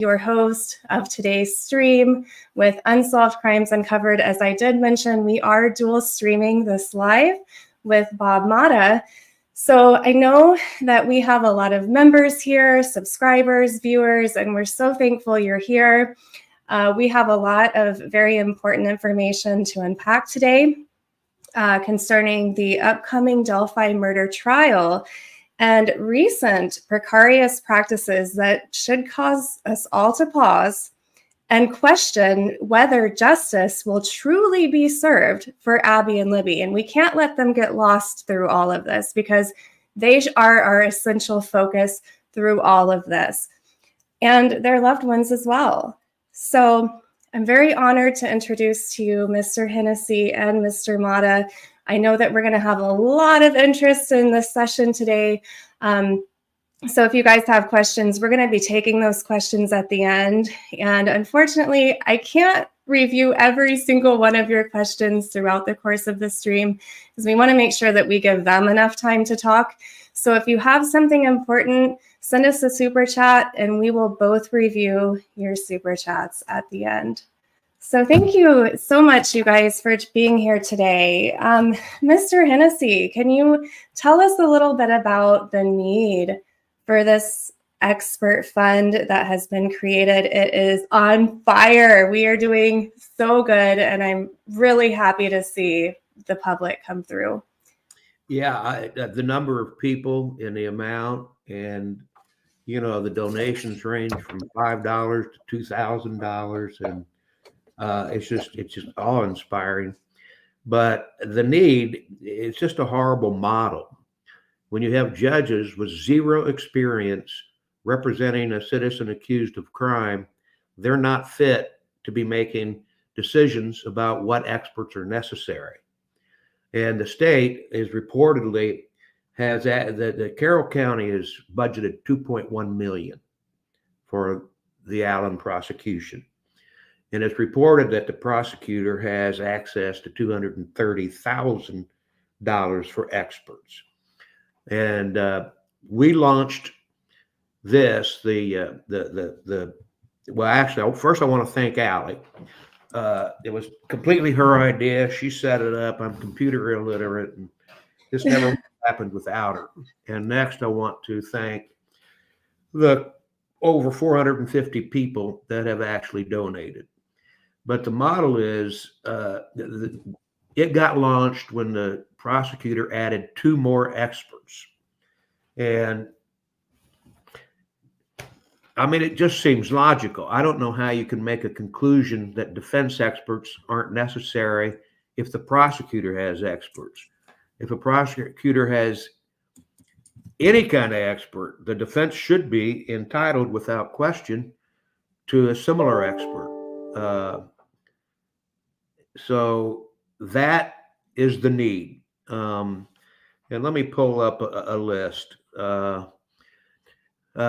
your host of today's stream with Unsolved Crimes Uncovered. As I did mention, we are dual streaming this live with Bob Mata. So I know that we have a lot of members here, subscribers, viewers, and we're so thankful you're here. We have a lot of very important information to unpack today concerning the upcoming Delphi murder trial and recent precarious practices that should cause us all to pause and question whether justice will truly be served for Abby and Libby. And we can't let them get lost through all of this because they are our essential focus through all of this, and their loved ones as well. So I'm very honored to introduce to you Mr. Hennessy and Mr. Mata. I know that we're going to have a lot of interest in this session today. So if you guys have questions, we're going to be taking those questions at the end. And unfortunately, I can't review every single one of your questions throughout the course of the stream because we want to make sure that we give them enough time to talk. So if you have something important, send us a super chat and we will both review your super chats at the end. So thank you so much, you guys, for being here today. Mr. Hennessy, can you tell us a little bit about the need for this expert fund that has been created? It is on fire. We are doing so good, and I'm really happy to see the public come through. Yeah, the number of people and the amount, and the donations range from $5 to $2,000, and it's just awe-inspiring. But the need, it's just a horrible model. When you have judges with zero experience representing a citizen accused of crime, they're not fit to be making decisions about what experts are necessary. And the state is reportedly has the Carroll County is budgeted $2.1 million for the Allen prosecution. And it's reported that the prosecutor has access to $230,000 for experts. And we launched this. Well, actually, first I want to thank Allie. It was completely her idea. She set it up. I'm computer illiterate, and this never happened without her. And next, I want to thank the over 450 people that have actually donated. But the model is, it got launched when the prosecutor added 2 more experts. And I mean, it just seems logical. I don't know how you can make a conclusion that defense experts aren't necessary if the prosecutor has experts. If a prosecutor has any kind of expert, the defense should be entitled without question to a similar expert. So that is the need. And let me pull up a list.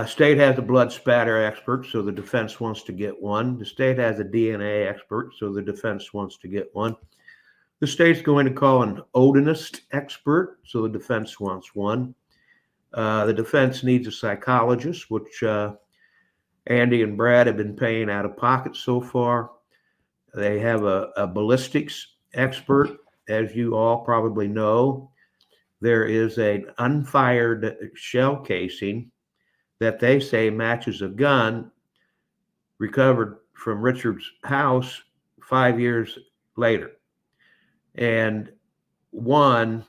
State has a blood spatter expert, so the defense wants to get one. The state has a DNA expert, so the defense wants to get one. The state's going to call an odinist expert, so the defense wants one. The defense needs a psychologist, which Andy and Brad have been paying out of pocket so far. They have a ballistics expert. As you all probably know, there is an unfired shell casing that they say matches a gun recovered from Richard's house 5 years later. And one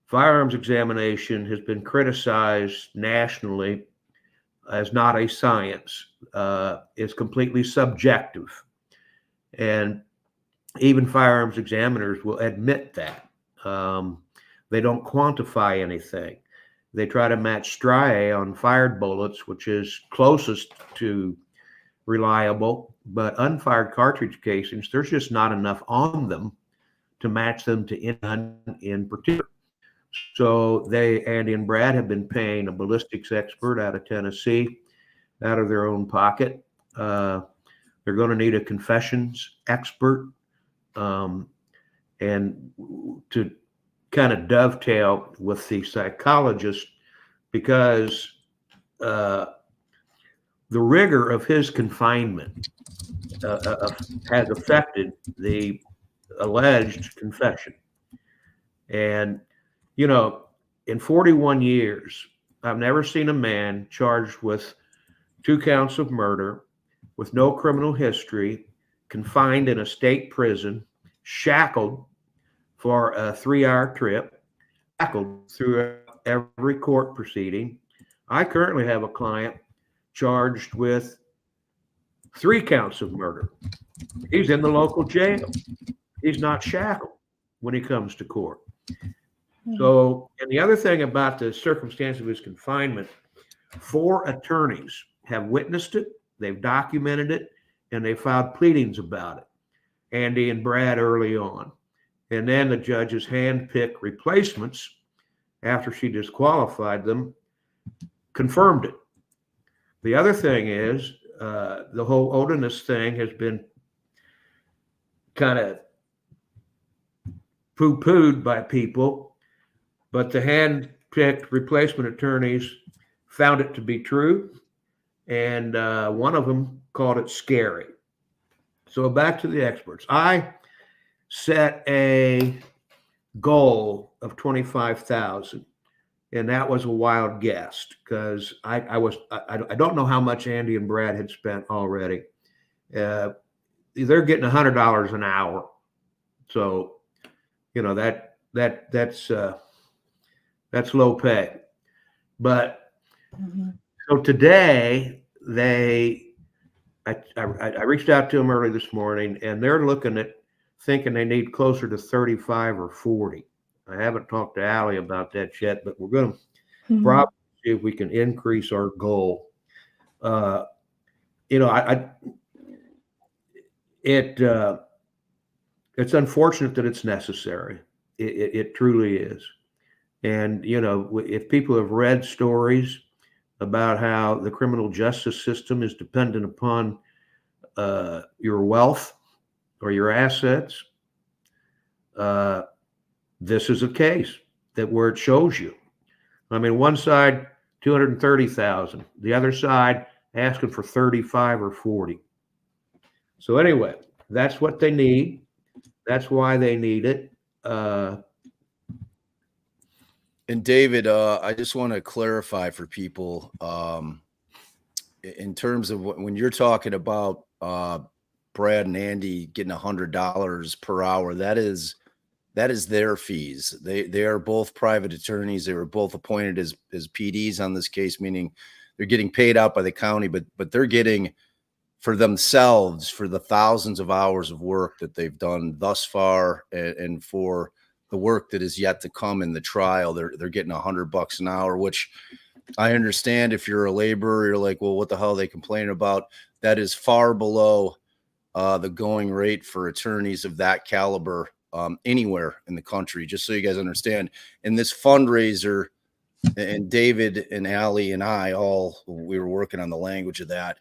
firearms examination has been criticized nationally as not a science. It's completely subjective. And even firearms examiners will admit that. They don't quantify anything. They try to match striae on fired bullets, which is closest to reliable, but unfired cartridge casings, there's just not enough on them to match them to in particular. So Andy and Brad have been paying a ballistics expert out of Tennessee out of their own pocket. They're going to need a confessions expert. And to kind of dovetail with the psychologist, because the rigor of his confinement has affected the alleged confession. And, you know, in 41 years, I've never seen a man charged with 2 counts of murder, with no criminal history, confined in a state prison, shackled for a 3-hour trip, shackled through every court proceeding. I currently have a client charged with 3 counts of murder. He's in the local jail. He's not shackled when he comes to court. So, and the other thing about the circumstance of his confinement, 4 attorneys have witnessed it, they've documented it, and they filed pleadings about it. Andy and Brad early on. And then the judges handpicked replacements after she disqualified them, confirmed it. The other thing is, the whole odinous thing has been kind of poo-pooed by people, but the hand-picked replacement attorneys found it to be true, and one of them called it scary. So back to the experts. I set a goal of 25,000, and that was a wild guess because I don't know how much Andy and Brad had spent already. They're getting $100 an hour, so you know that's low pay. But so today I reached out to them early this morning, and they're looking at thinking they need closer to 35 or 40. I haven't talked to Allie about that yet, but we're going to probably see if we can increase our goal. You know, it's unfortunate that it's necessary. It truly is. And, you know, if people have read stories about how the criminal justice system is dependent upon your wealth or your assets, this is a case that where it shows you. I mean, one side, 230,000, the other side asking for 35 or 40. So anyway, that's what they need. That's why they need it. And David, I just want to clarify for people, in terms of when you're talking about Brad and Andy getting $100 per hour, that is their fees. They are both private attorneys. They were both appointed as PDs on this case, meaning they're getting paid out by the county, but they're getting for themselves for the thousands of hours of work that they've done thus far, and for the work that is yet to come in the trial. They're getting $100 an hour, which I understand if you're a laborer, you're like, well, what the hell are they complaining about? That is far below the going rate for attorneys of that caliber anywhere in the country, just so you guys understand. And this fundraiser, and David and Allie and we were working on the language of that,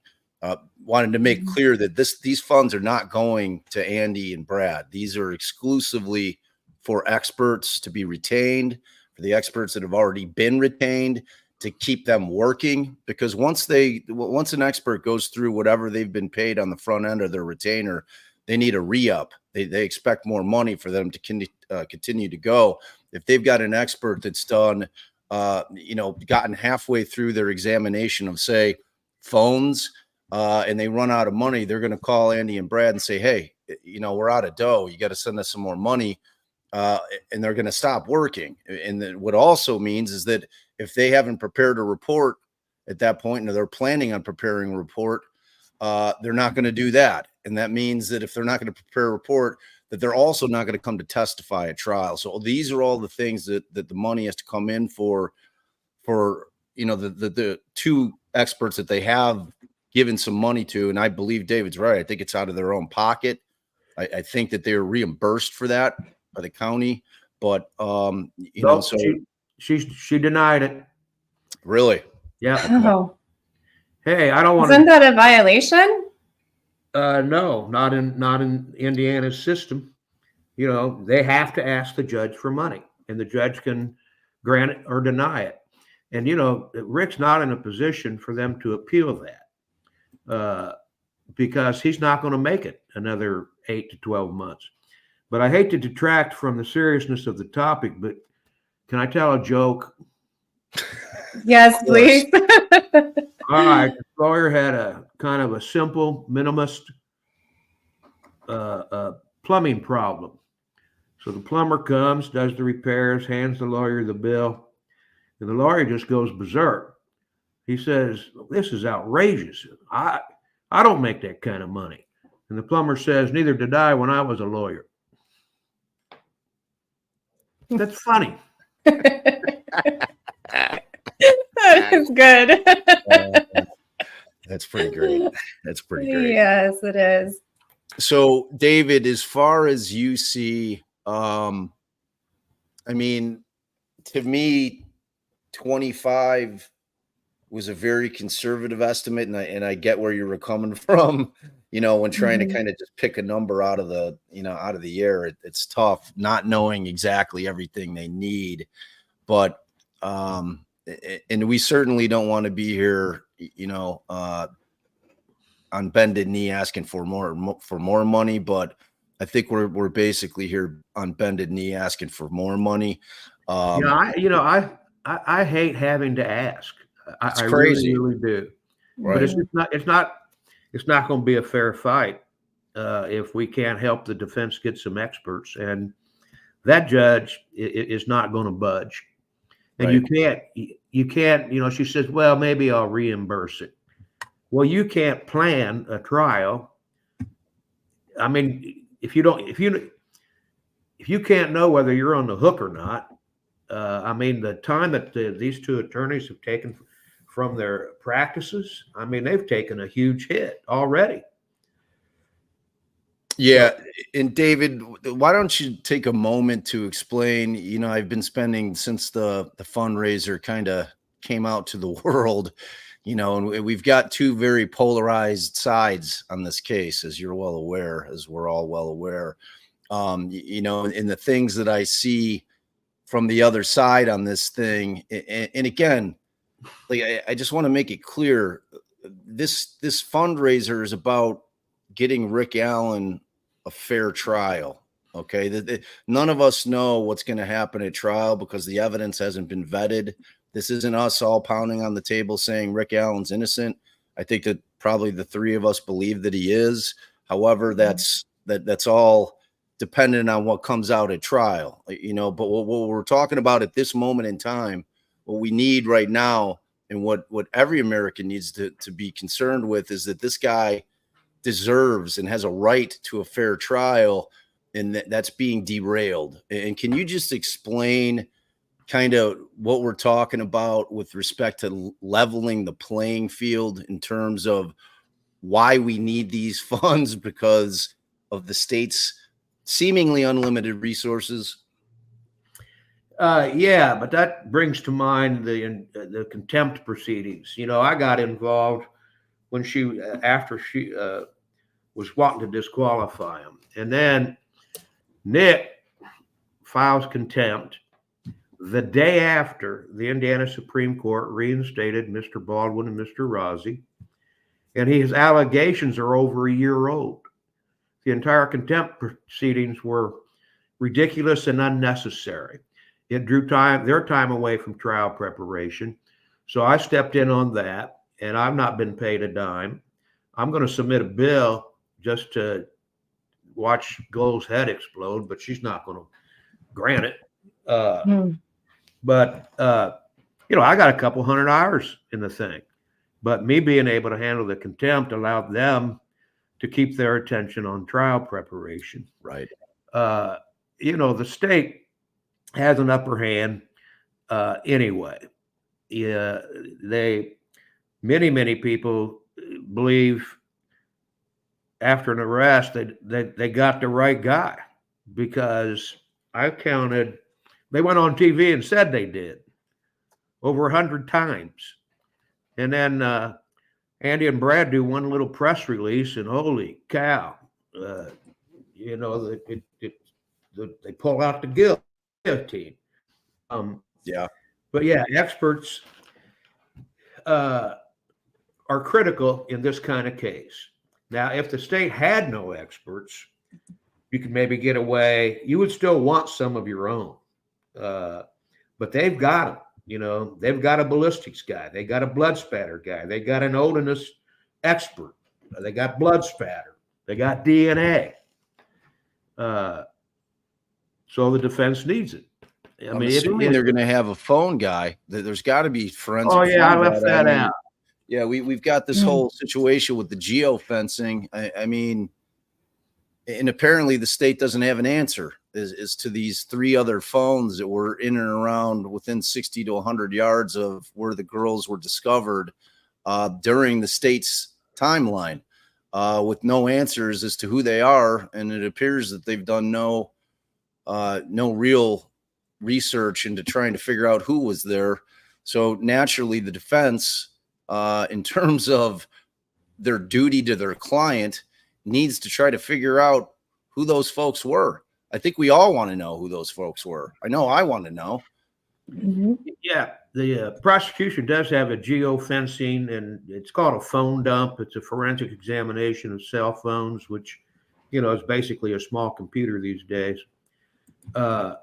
wanted to make clear that these funds are not going to Andy and Brad. These are exclusively for experts to be retained, for the experts that have already been retained, to keep them working. Because once an expert goes through whatever they've been paid on the front end of their retainer, they need a re-up. They expect more money for them to continue to go. If they've got an expert that's done, gotten halfway through their examination of, say, phones, and they run out of money, they're going to call Andy and Brad and say, hey, we're out of dough. You got to send us some more money. And they're going to stop working. And what also means is that if they haven't prepared a report at that point, and they're planning on preparing a report, they're not going to do that. And that means that if they're not going to prepare a report, that they're also not going to come to testify at trial. So these are all the things that the money has to come in for the 2 experts that they have given some money to. And I believe David's right. I think it's out of their own pocket. I think that they're reimbursed for that by the county, but she denied it. Really? Yeah. Oh. Hey, I don't want. Isn't that a violation? No, not in Indiana's system. They have to ask the judge for money, and the judge can grant it or deny it. And Rick's not in a position for them to appeal that. because he's not going to make it another 8 to 12 months. But I hate to detract from the seriousness of the topic, but can I tell a joke? Yes, please. All right. The lawyer had a kind of a simple, minimalist plumbing problem. So the plumber comes, does the repairs, hands the lawyer the bill, and the lawyer just goes berserk. He says, "This is outrageous. I don't make that kind of money." And the plumber says, "Neither did I when I was a lawyer." That's funny. That is good. That's pretty great. That's pretty great. Yes, it is. So, David, as far as you see, I mean, to me, 25 was a very conservative estimate, and I get where you were coming from. When trying to kind of just pick a number out of the out of the air, it's tough not knowing exactly everything they need. But and we certainly don't want to be here, on bended knee asking for more money. But I think we're basically here on bended knee asking for more money. I hate having to ask. It's I crazy. really do. Right. But it's not going to be a fair fight if we can't help the defense get some experts, and that judge is not going to budge. And Right. you can't. She says, "Well, maybe I'll reimburse it." Well, you can't plan a trial. I mean, if you can't know whether you're on the hook or not, I mean, the time that these two attorneys have taken from their practices, I mean, they've taken a huge hit already. Yeah. And David, why don't you take a moment to explain, I've been spending since the fundraiser kind of came out to the world, and we've got two very polarized sides on this case, as you're well aware, as we're all well aware. And the things that I see from the other side on this thing. And again, like, I just want to make it clear, this fundraiser is about getting Rick Allen a fair trial. Okay. None of us know what's going to happen at trial because the evidence hasn't been vetted. This isn't us all pounding on the table saying Rick Allen's innocent. I think that probably the three of us believe that he is. However, that's all dependent on what comes out at trial, but what we're talking about at this moment in time, what we need right now, and what every American needs to be concerned with, is that this guy deserves and has a right to a fair trial, and that's being derailed. And can you just explain kind of what we're talking about with respect to leveling the playing field in terms of why we need these funds because of the state's seemingly unlimited resources? Yeah, but that brings to mind the contempt proceedings. I got involved when after she was wanting to disqualify him, and then Nick files contempt the day after the Indiana Supreme Court reinstated Mr. Baldwin and Mr. Rossi, and his allegations are over a year old. The entire contempt proceedings were ridiculous and unnecessary. It drew their time away from trial preparation. So I stepped in on that, and I've not been paid a dime. I'm going to submit a bill just to watch Glo's head explode, but she's not going to grant it. But I got a couple 100 hours in the thing. But me being able to handle the contempt allowed them to keep their attention on trial preparation. Right. The state has an upper hand anyway. Yeah, many people believe after an arrest they got the right guy, because I counted, they went on TV and said they did over 100 times. And then Andy and Brad do one little press release, and holy cow, they pull out the guillotine. Yeah. But yeah, experts, are critical in this kind of case. Now, if the state had no experts, you could maybe get away. You would still want some of your own, but they've got them. You know, they've got a ballistics guy, they got a blood spatter guy, they got an odinous expert, they got blood spatter, they got DNA. So the defense needs it. I'm assuming they're going to have a phone guy. There's got to be forensic. Oh yeah, I left that out. Yeah, we've got this whole situation with the geofencing. I mean, and apparently the state doesn't have an answer as to these 3 other phones that were in and around within 60 to 100 yards of where the girls were discovered during the state's timeline, with no answers as to who they are. And it appears that they've done no real research into trying to figure out who was there. So naturally the defense, in terms of their duty to their client, needs to try to figure out who those folks were. I think we all want to know who those folks were. I know I want to know. Yeah, the prosecution does have a geofencing, and it's called a phone dump. It's a forensic examination of cell phones, which, you know, is basically a small computer these days. And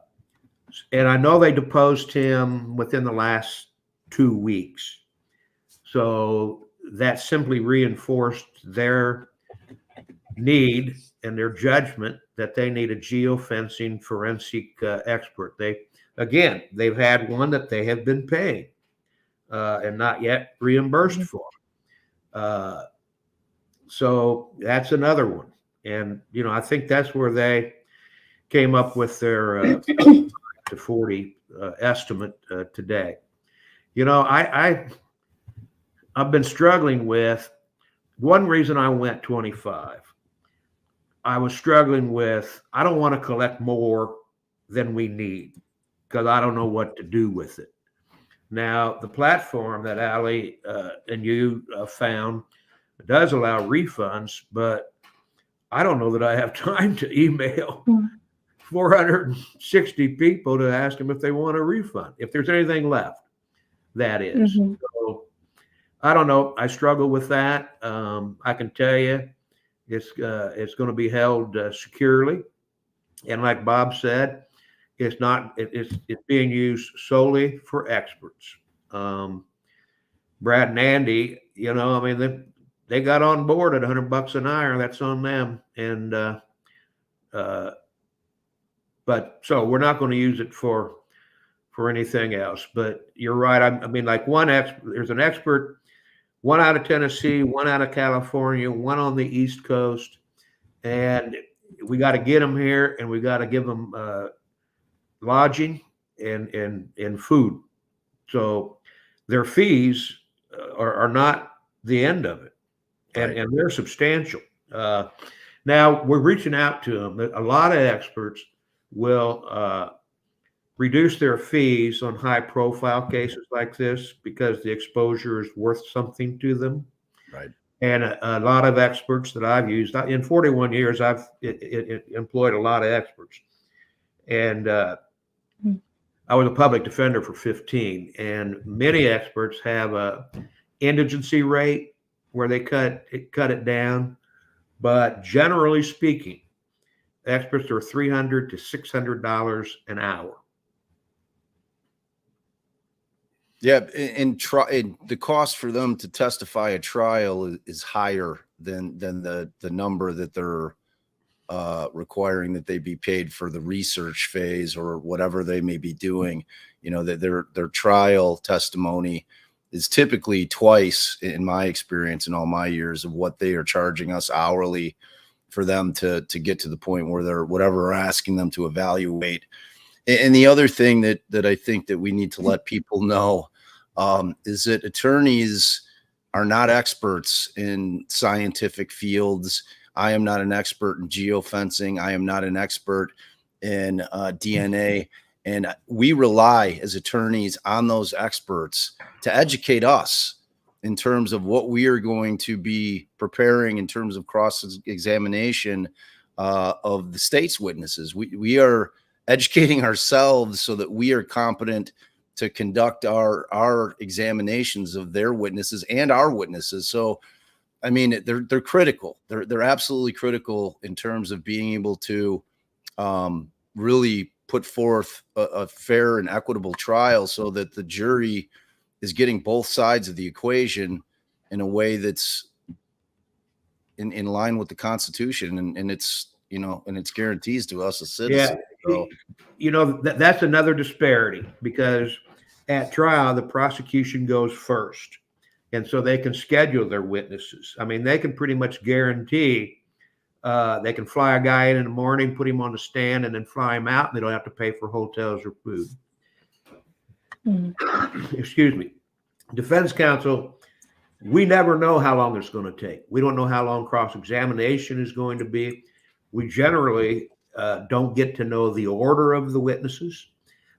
I know they deposed him within the last 2 weeks. So that simply reinforced their need and their judgment that they need a geofencing forensic expert. They've had one that they have been paying and not yet reimbursed for. So that's another one. And, you know, I think that's where they came up with their to 40 estimate today. You know, I've been struggling with one reason I went 25. I was struggling with, I don't want to collect more than we need because I don't know what to do with it. Now, the platform that Allie and you found does allow refunds, but I don't know that I have time to email 460 people to ask them if they want a refund, if there's anything left, that is. So, I don't know. I struggle with that. I can tell you it's going to be held securely. And like Bob said, it's being used solely for experts. Brad and Andy, you know, I mean, they got on board at $100 an hour. That's on them. And, but so we're not going to use it for anything else. But you're right. I mean, like there's an expert, one out of Tennessee, one out of California, one on the East Coast, and we got to get them here, and we got to give them lodging and food. So their fees are not the end of it, and they're substantial. Now we're reaching out to them. A lot of experts will reduce their fees on high-profile cases like this because the exposure is worth something to them. Right. And a lot of experts that I've used in 41 years, I've employed a lot of experts, and I was a public defender for 15. And many experts have a indigency rate where they cut it down, but generally speaking, experts are $300 to $600 an hour. Yeah, and the cost for them to testify at trial is higher than the number that they're requiring that they be paid for the research phase or whatever they may be doing. You know, that their trial testimony is typically twice, in my experience, in all my years, of what they are charging us hourly for them to get to the point where they're whatever we're asking them to evaluate. And the other thing that I think that we need to let people know is that attorneys are not experts in scientific fields. I am not an expert in geofencing. I am not an expert in DNA. And we rely as attorneys on those experts to educate us in terms of what we are going to be preparing in terms of cross-examination of the state's witnesses. We are educating ourselves so that we are competent to conduct our examinations of their witnesses and our witnesses. So, I mean, they're critical. They're absolutely critical in terms of being able to really put forth a fair and equitable trial so that the jury is getting both sides of the equation in a way that's in line with the Constitution and its, you know, and its guarantees to us as citizens. Yeah. So, You know, that's another disparity, because at trial, the prosecution goes first. And so they can schedule their witnesses. I mean, they can pretty much guarantee they can fly a guy in the morning, put him on the stand, and then fly him out, and they don't have to pay for hotels or food. Excuse me. Defense counsel, we never know how long it's going to take. We don't know how long cross-examination is going to be. We generally don't get to know the order of the witnesses.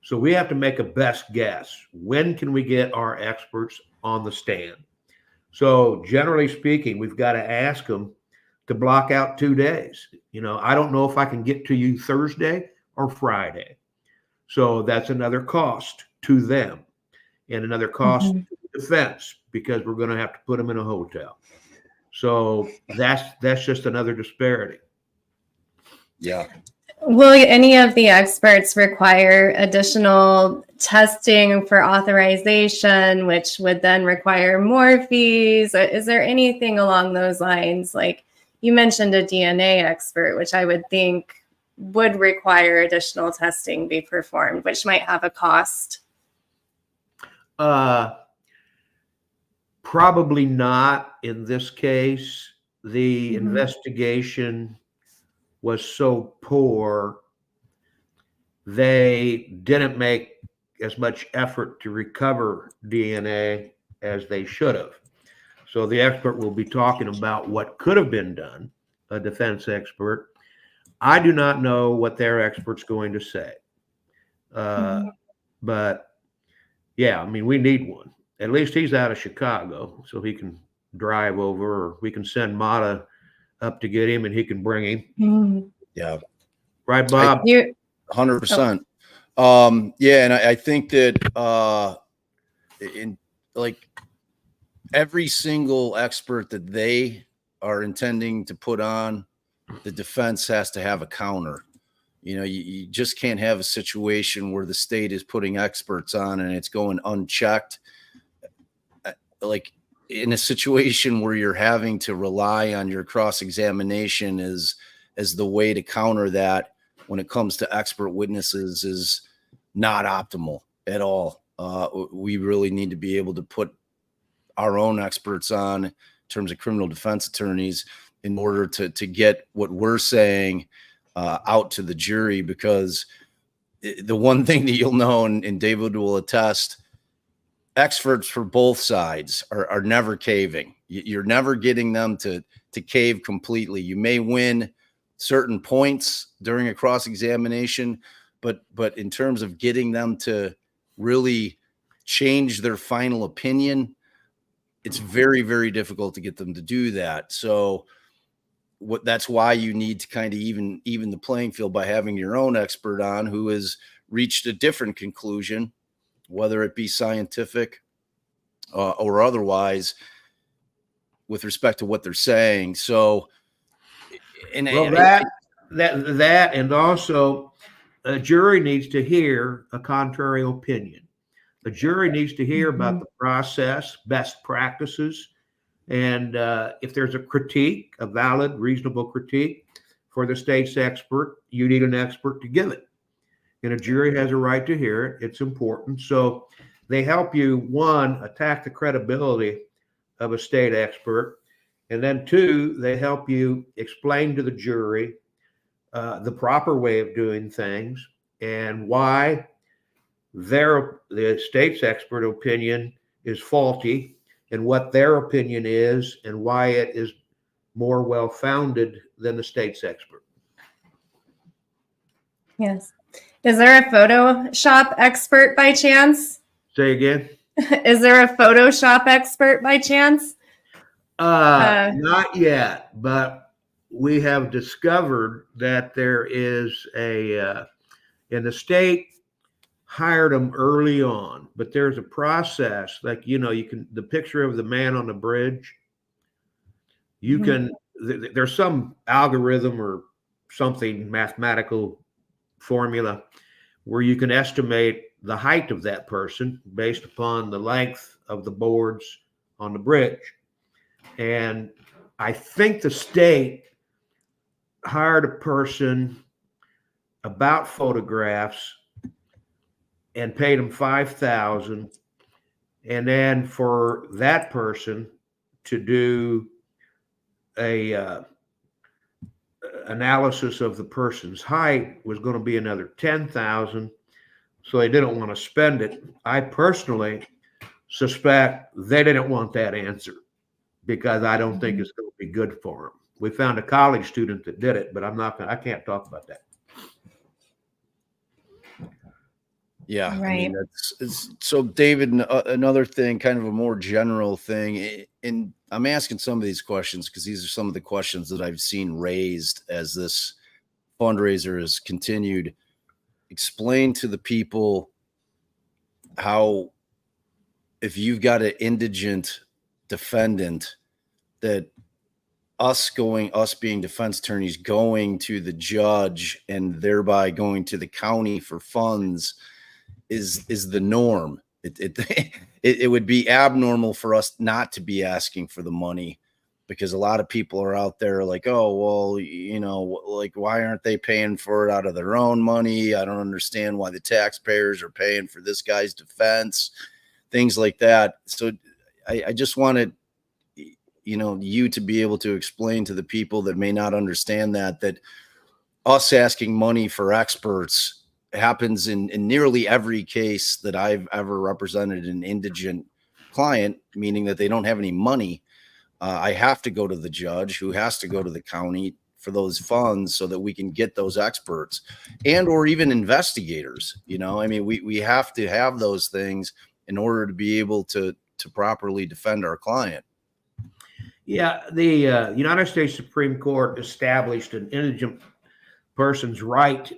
So we have to make a best guess. When can we get our experts on the stand? So generally speaking, we've got to ask them to block out 2 days. You know, I don't know if I can get to you Thursday or Friday. So that's another cost to them and another cost to the defense, because we're going to have to put them in a hotel. So that's just another disparity. yeah. Will any of the experts require additional testing for authorization, which would then require more fees? Is there anything along those lines? Like you mentioned a DNA expert, which I would think would require additional testing be performed, which might have a cost. Probably not in this case. The investigation was so poor, they didn't make as much effort to recover DNA as they should have. So the expert will be talking about what could have been done, a defense expert. I do not know what their expert's going to say. But yeah, I mean, we need one. At least he's out of Chicago, so he can drive over, or we can send Mata up to get him and he can bring him. Yeah. Right, Bob? 100%. Yeah. And I think that in like every single expert that they are intending to put on, the defense has to have a counter. You know, you just can't have a situation where the state is putting experts on and it's going unchecked. Like in a situation where you're having to rely on your cross-examination as the way to counter that when it comes to expert witnesses is not optimal at all. We really need to be able to put our own experts on in terms of criminal defense attorneys in order to get what we're saying out to the jury, because the one thing that you'll know, and David will attest, experts for both sides are never caving. You're never getting them to cave completely. You may win certain points during a cross-examination, but in terms of getting them to really change their final opinion, it's very, very difficult to get them to do that. So that's why you need to kind of even the playing field by having your own expert on who has reached a different conclusion, whether it be scientific or otherwise, with respect to what they're saying. So, and that and also a jury needs to hear a contrary opinion. The jury needs to hear about the process, best practices, and if there's a critique, a valid, reasonable critique for the state's expert, you need an expert to give it. And a jury has a right to hear it. It's important. So they help you, one, attack the credibility of a state expert, and then two, they help you explain to the jury the proper way of doing things and why the state's expert opinion is faulty and what their opinion is and why it is more well-founded than the state's expert. Yes. Is there a Photoshop expert by chance? Say again? Is there a Photoshop expert by chance? Not yet, but we have discovered that there is in the state hired them early on, but there's a process, like, you know, you can, the picture of the man on the bridge, you can, there's some algorithm or something, mathematical formula where you can estimate the height of that person based upon the length of the boards on the bridge. And I think the state hired a person about photographs and paid him $5,000, and then for that person to do a analysis of the person's height was going to be another $10,000. So they didn't want to spend it. I personally suspect they didn't want that answer because I don't think it's going to be good for them. We found a college student that did it, but I can't talk about that. Yeah, Right. I mean, it's so David, another thing, kind of a more general thing, and I'm asking some of these questions because these are some of the questions that I've seen raised as this fundraiser has continued. Explain to the people how, if you've got an indigent defendant, that us being defense attorneys going to the judge and thereby going to the county for funds is the norm. It would be abnormal for us not to be asking for the money, because a lot of people are out there like, oh, well, you know, like, why aren't they paying for it out of their own money? I don't understand why the taxpayers are paying for this guy's defense, things like that. So I just wanted, you know, you to be able to explain to the people that may not understand that us asking money for experts happens in nearly every case that I've ever represented an indigent client, meaning that they don't have any money. I have to go to the judge, who has to go to the county for those funds so that we can get those experts and or even investigators. You know, I mean, we have to have those things in order to be able to properly defend our client. Yeah, the United States Supreme Court established an indigent person's right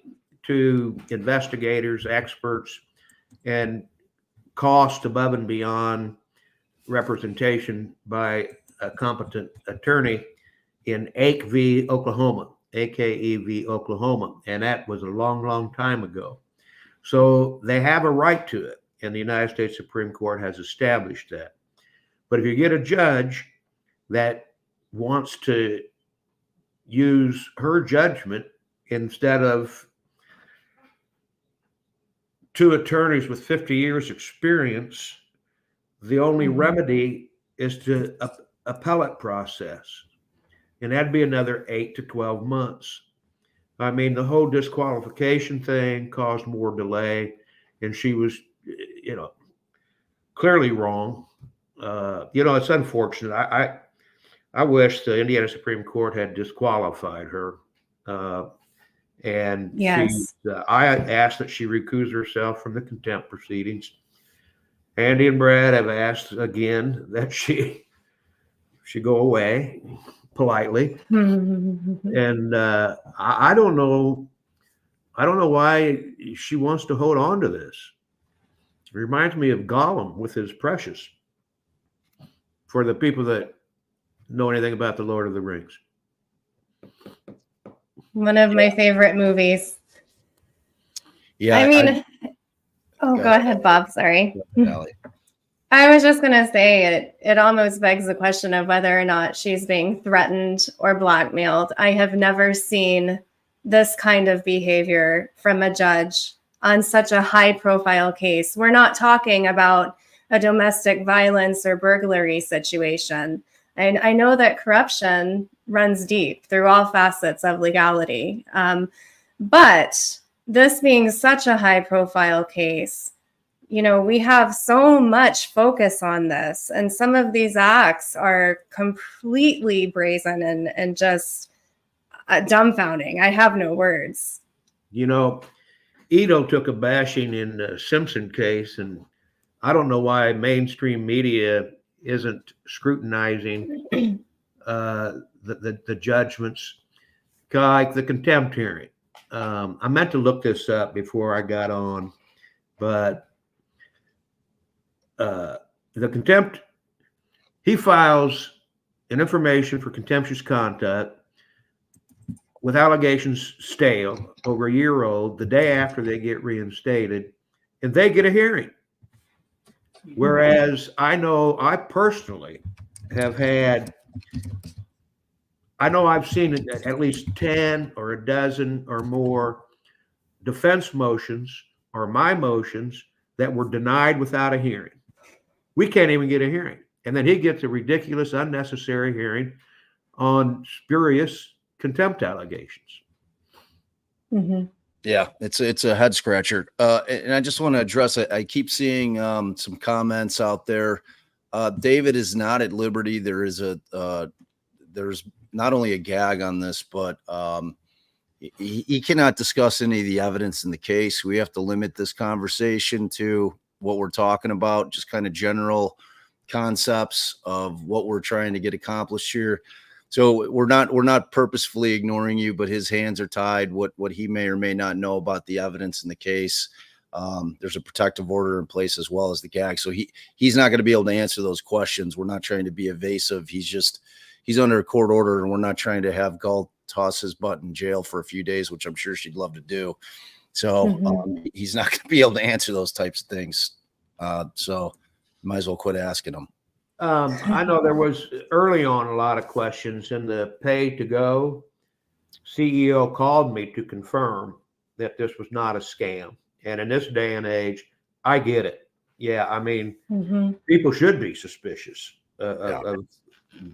to investigators, experts, and cost above and beyond representation by a competent attorney in Ake v. Oklahoma, AKE Oklahoma, and that was a long, long time ago. So they have a right to it, and the United States Supreme Court has established that. But if you get a judge that wants to use her judgment instead of two attorneys with 50 years experience, the only remedy is to appellate process. And that'd be another 8 to 12 months. I mean, the whole disqualification thing caused more delay, and she was, you know, clearly wrong. You know, it's unfortunate. I wish the Indiana Supreme Court had disqualified her. And Yes. I asked that she recuse herself from the contempt proceedings. Andy and Brad have asked again that she go away politely. And I don't know why she wants to hold on to this. It reminds me of Gollum with his precious, for the people that know anything about the Lord of the Rings. One of my favorite movies. Yeah. I mean, go ahead, Bob. Sorry. Allie. I was just going to say it almost begs the question of whether or not she's being threatened or blackmailed. I have never seen this kind of behavior from a judge on such a high profile case. We're not talking about a domestic violence or burglary situation. And I know that corruption runs deep through all facets of legality. But this being such a high profile case, you know, we have so much focus on this, and some of these acts are completely brazen and just dumbfounding. I have no words. You know, Ito took a bashing in the Simpson case, and I don't know why mainstream media isn't scrutinizing the judgments, like the contempt hearing. I meant to look this up before I got on. But the contempt, he files an information for contemptuous conduct with allegations stale, over a year old, the day after they get reinstated, and they get a hearing. Whereas I know I personally have had, I know I've seen at least 10 or a dozen or more defense motions or my motions that were denied without a hearing. We can't even get a hearing. And then he gets a ridiculous, unnecessary hearing on spurious contempt allegations. Mm-hmm. Yeah, it's a head scratcher. And I just want to address it. I keep seeing some comments out there. David is not at liberty. There's not only a gag on this, but he cannot discuss any of the evidence in the case. We have to limit this conversation to what we're talking about, just kind of general concepts of what we're trying to get accomplished here. So we're not purposefully ignoring you, but his hands are tied. What he may or may not know about the evidence in the case. There's a protective order in place as well as the gag. So he's not going to be able to answer those questions. We're not trying to be evasive. He's under a court order, and we're not trying to have Galt toss his butt in jail for a few days, which I'm sure she'd love to do. So he's not going to be able to answer those types of things. So might as well quit asking him. I know there was early on a lot of questions, and the pay to go CEO called me to confirm that this was not a scam. And in this day and age, I get it. Yeah, I mean, people should be suspicious of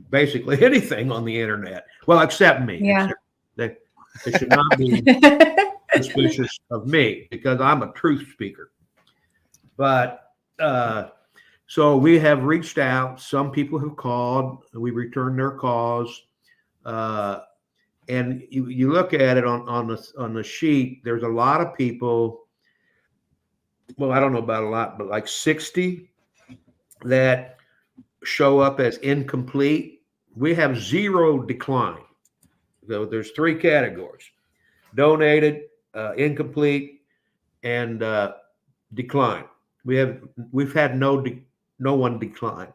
basically anything on the internet. Well, except me. Yeah. They should not be suspicious of me because I'm a truth speaker. But so we have reached out. Some people have called. We returned their calls. And you look at it on the sheet, there's a lot of people. Well, I don't know about a lot, but like 60 that show up as incomplete. We have 0 decline. So there's 3 categories: donated, incomplete, and decline. We've had no one decline,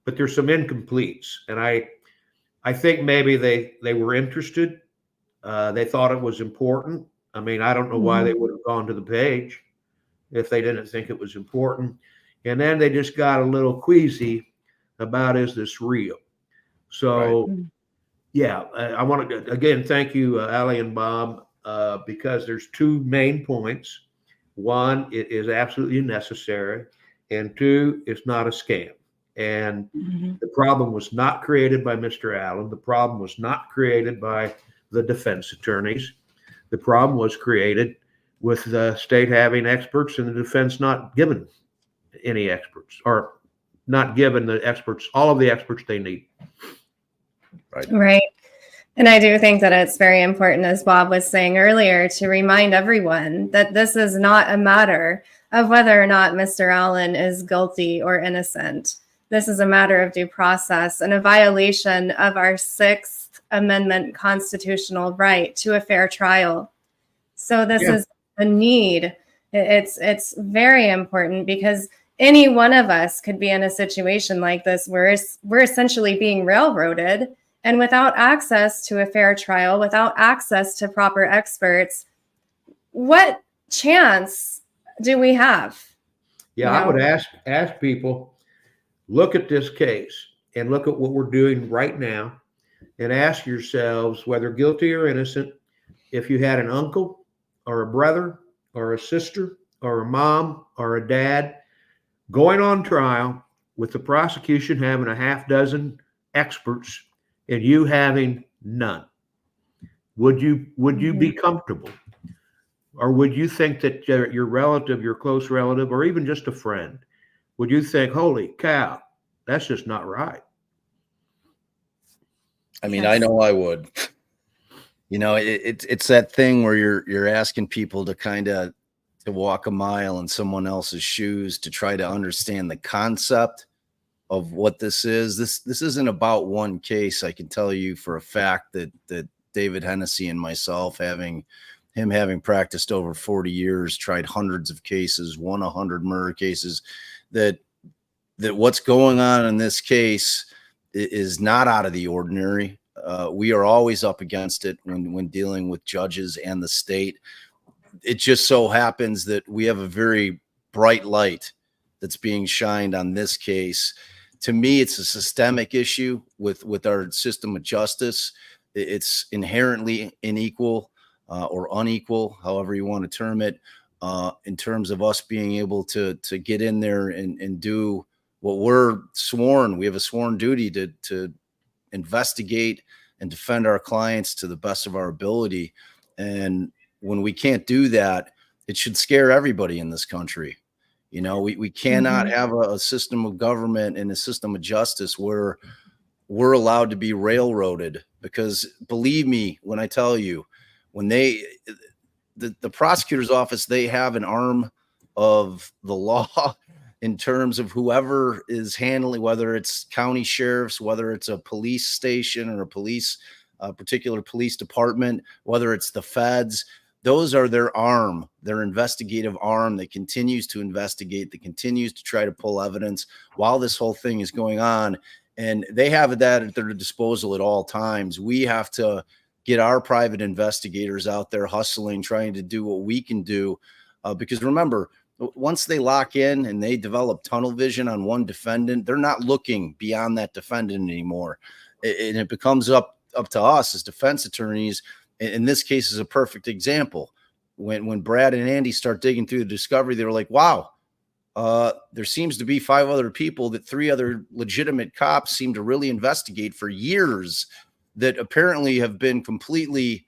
but there's some incompletes, and I think maybe they were interested. They thought it was important. I mean, I don't know why they would have gone to the page if they didn't think it was important. And then they just got a little queasy about, is this real? So, yeah, I want to, again, thank you, Allie and Bob, because there's 2 main points. One, it is absolutely necessary. And 2, it's not a scam. And the problem was not created by Mr. Allen. The problem was not created by the defense attorneys. The problem was created with the state having experts and the defense not given any experts, or not given the experts, all of the experts they need. Right. And I do think that it's very important, as Bob was saying earlier, to remind everyone that this is not a matter of whether or not Mr. Allen is guilty or innocent. This is a matter of due process and a violation of our 6th Amendment constitutional right to a fair trial. So this is a need. It's very important, because any one of us could be in a situation like this where we're essentially being railroaded, and without access to a fair trial, without access to proper experts, what chance do we have? Yeah, I would ask people, look at this case and look at what we're doing right now, and ask yourselves whether guilty or innocent. If you had an uncle or a brother or a sister or a mom or a dad going on trial with the prosecution having a half dozen experts and you having none, would you be comfortable? Or would you think that your relative, your close relative, or even just a friend, would you think, holy cow, that's just not right? I mean, I know I would. You know, it's that thing where you're asking people to kind of to walk a mile in someone else's shoes to try to understand the concept of what this is. This isn't about one case. I can tell you for a fact that David Hennessy and myself, having him having practiced over 40 years, tried hundreds of cases, won 100 murder cases, that what's going on in this case is not out of the ordinary. We are always up against it when dealing with judges and the state. It just so happens that we have a very bright light that's being shined on this case. To me, it's a systemic issue with our system of justice. It's inherently unequal or unequal, however you want to term it, in terms of us being able to get in there and do what we're sworn. We have a sworn duty to investigate and defend our clients to the best of our ability. And when we can't do that, it should scare everybody in this country. You know, we cannot have a system of government and a system of justice where we're allowed to be railroaded, because believe me when I tell you, when the prosecutor's office, they have an arm of the law in terms of whoever is handling, whether it's county sheriffs, whether it's a police station or a particular police department, whether it's the feds. Those are their arm, their investigative arm that continues to investigate, that continues to try to pull evidence while this whole thing is going on. And they have that at their disposal at all times. We have to get our private investigators out there hustling, trying to do what we can do. Because remember, once they lock in and they develop tunnel vision on one defendant, they're not looking beyond that defendant anymore. And it becomes up to us as defense attorneys. In this case is a perfect example. When Brad and Andy start digging through the discovery, they were like, wow, there seems to be 5 other people that 3 other legitimate cops seem to really investigate for years that apparently have been completely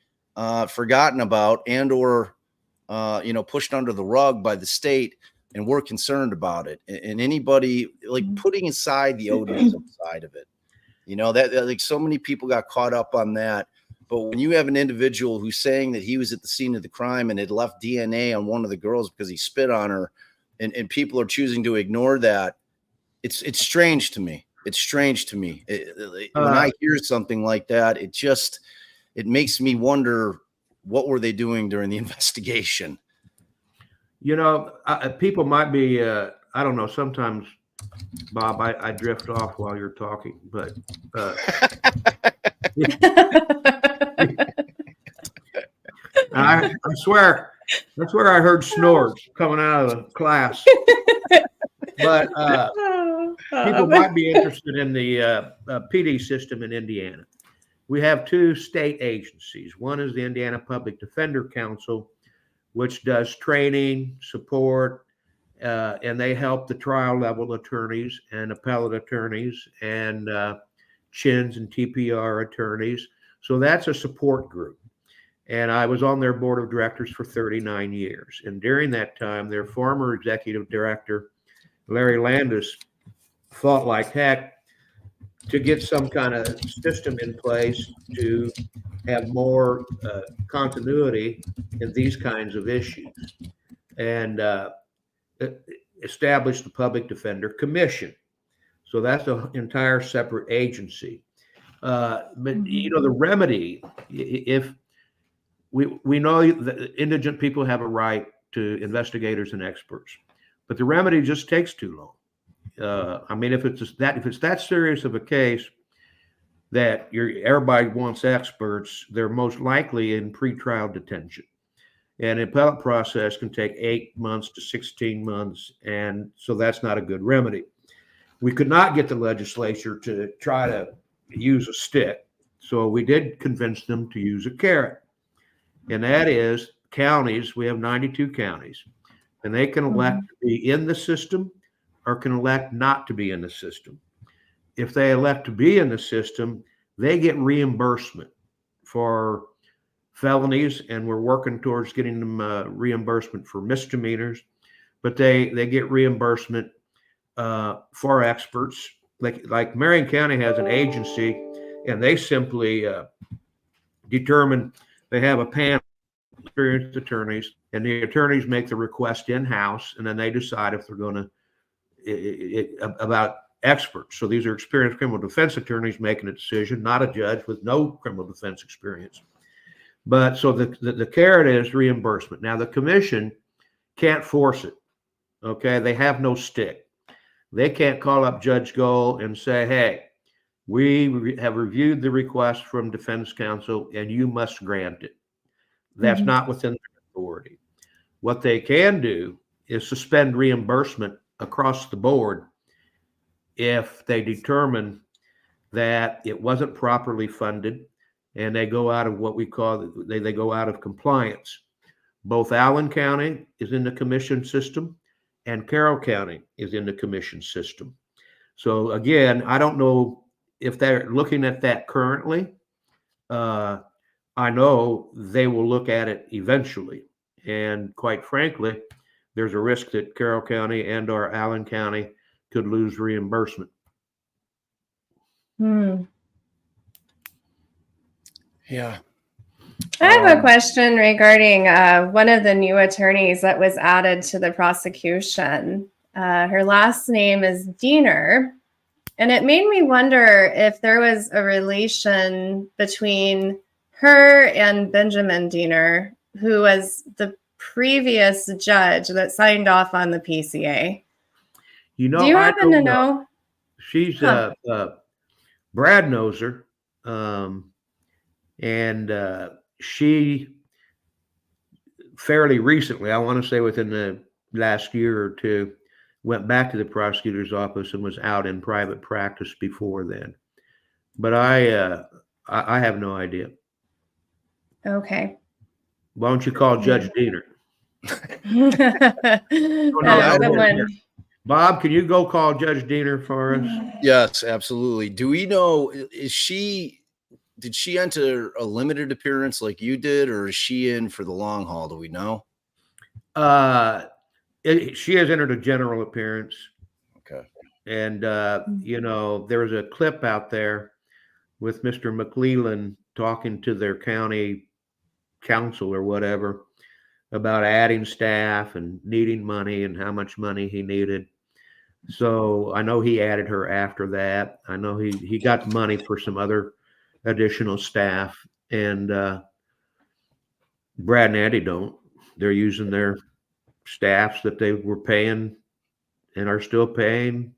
forgotten about and or pushed under the rug by the state, and we're concerned about it. And anybody, like, putting aside the odinism side of it, that like so many people got caught up on that. But when you have an individual who's saying that he was at the scene of the crime and had left DNA on one of the girls because he spit on her, and people are choosing to ignore that, it's strange to me. It's strange to me. When I hear something like that, it makes me wonder, what were they doing during the investigation? People might be, I don't know, sometimes, Bob, I drift off while you're talking, but I swear I heard snores coming out of the class. But people might be interested in the PD system in Indiana. We have 2 state agencies. One is the Indiana Public Defender Council, which does training, support, and they help the trial level attorneys and appellate attorneys and CHINs and TPR attorneys. So that's a support group. And I was on their board of directors for 39 years. And during that time, their former executive director, Larry Landis, fought like heck to get some kind of system in place to have more continuity in these kinds of issues, and establish the Public Defender Commission. So that's an entire separate agency. But the remedy, if we know that indigent people have a right to investigators and experts, but the remedy just takes too long. If it's that serious of a case that everybody wants experts, they're most likely in pretrial detention. And an appellate process can take 8 months to 16 months, and so that's not a good remedy. We could not get the legislature to try to use a stick, so we did convince them to use a carrot, and that is counties. We have 92 counties, and they can elect to be in the system or can elect not to be in the system. If they elect to be in the system, they get reimbursement for felonies, and we're working towards getting them reimbursement for misdemeanors, but they get reimbursement for experts. Like Marion County has an agency, and they simply determine, they have a panel of experienced attorneys, and the attorneys make the request in-house, and then they decide if they're going to about experts. So these are experienced criminal defense attorneys making a decision, not a judge with no criminal defense experience. But so the carrot is reimbursement. Now the commission can't force it. Okay, they have no stick. They can't call up Judge Gold and say, hey, we have reviewed the request from defense counsel and you must grant it. That's not within their authority. What they can do is suspend reimbursement across the board if they determine that it wasn't properly funded and they go out of what we call, they go out of compliance. Both Allen County is in the commission system and Carroll County is in the commission system. So again, I don't know if they're looking at that currently. I know they will look at it eventually. And quite frankly, there's a risk that Carroll County and or Allen County could lose reimbursement. Yeah. I have a question regarding one of the new attorneys that was added to the prosecution. Her last name is Diener, and it made me wonder if there was a relation between her and Benjamin Diener, who was the previous judge that signed off on the PCA. You know, do you happen to know? She's Brad knows her, and she fairly recently, I want to say within the last year or two, went back to the prosecutor's office and was out in private practice before then. But I have no idea. Okay. Why don't you call Judge Diener? Good one. Bob, can you go call Judge Diener for us? Yes, absolutely. Do we know, did she enter a limited appearance like you did, or is she in for the long haul? Do we know? She has entered a general appearance. Okay. And, you know, there was a clip out there with Mr. McClellan talking to their county council or whatever about adding staff and needing money and how much money he needed. So I know he added her after that. I know he got money for some other additional staff, and Brad and Andy don't. They're using their staffs that they were paying and are still paying.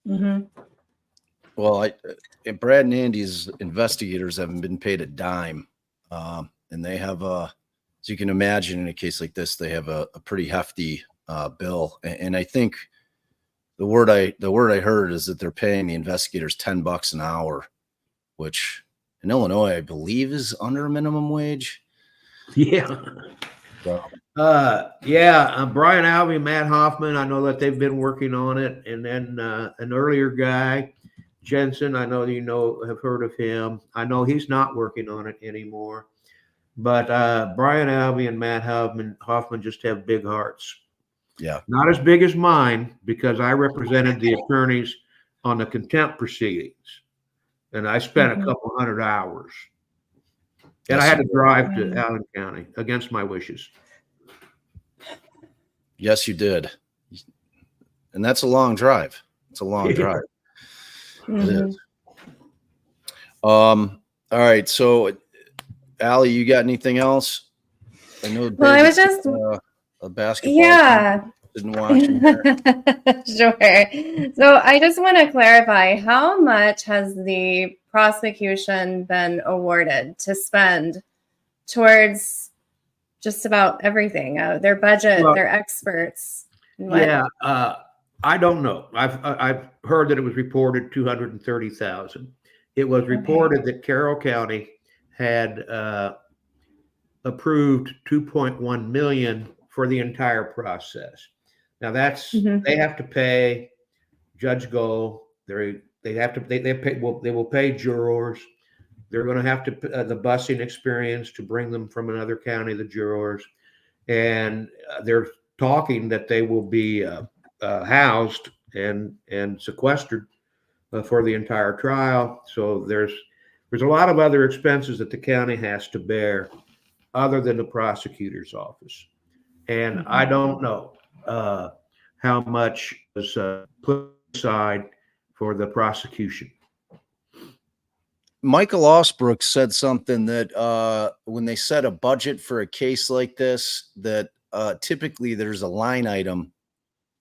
Well, Brad and Andy's investigators haven't been paid a dime, and they have as you can imagine, in a case like this, they have a pretty hefty bill. And I think the word I heard is that they're paying the investigators $10 an hour, which in Illinois, I believe, is under minimum wage. Yeah. So. Brian Alvey, Matt Hoffman, I know that they've been working on it. And then an earlier guy, Jensen, I know have heard of him. I know he's not working on it anymore. But Brian Alvey and Matt Hoffman just have big hearts. Yeah. Not as big as mine, because I represented the attorneys on the contempt proceedings. And I spent a couple hundred hours. And I had to drive to Allen County against my wishes. Yes, you did. And that's a long drive. It's a long drive. It is. All right. So, Allie, you got anything else? I know. Well, I was just a basketball. Yeah. Didn't watch it. Sure. So I just want to clarify, how much has the prosecution been awarded to spend towards just about everything? Their budget, their experts. I don't know. I've heard that it was reported $230,000. It was reported that Carroll County had approved $2.1 million for the entire process. Now that's they have to pay Judge Gold. They will pay jurors. They're going to have to the busing experience to bring them from another county, the jurors, and they're talking that they will be housed and sequestered for the entire trial. So there's a lot of other expenses that the county has to bear other than the prosecutor's office. And I don't know how much is put aside for the prosecution. Michael Osbrook said something that when they set a budget for a case like this, that typically there's a line item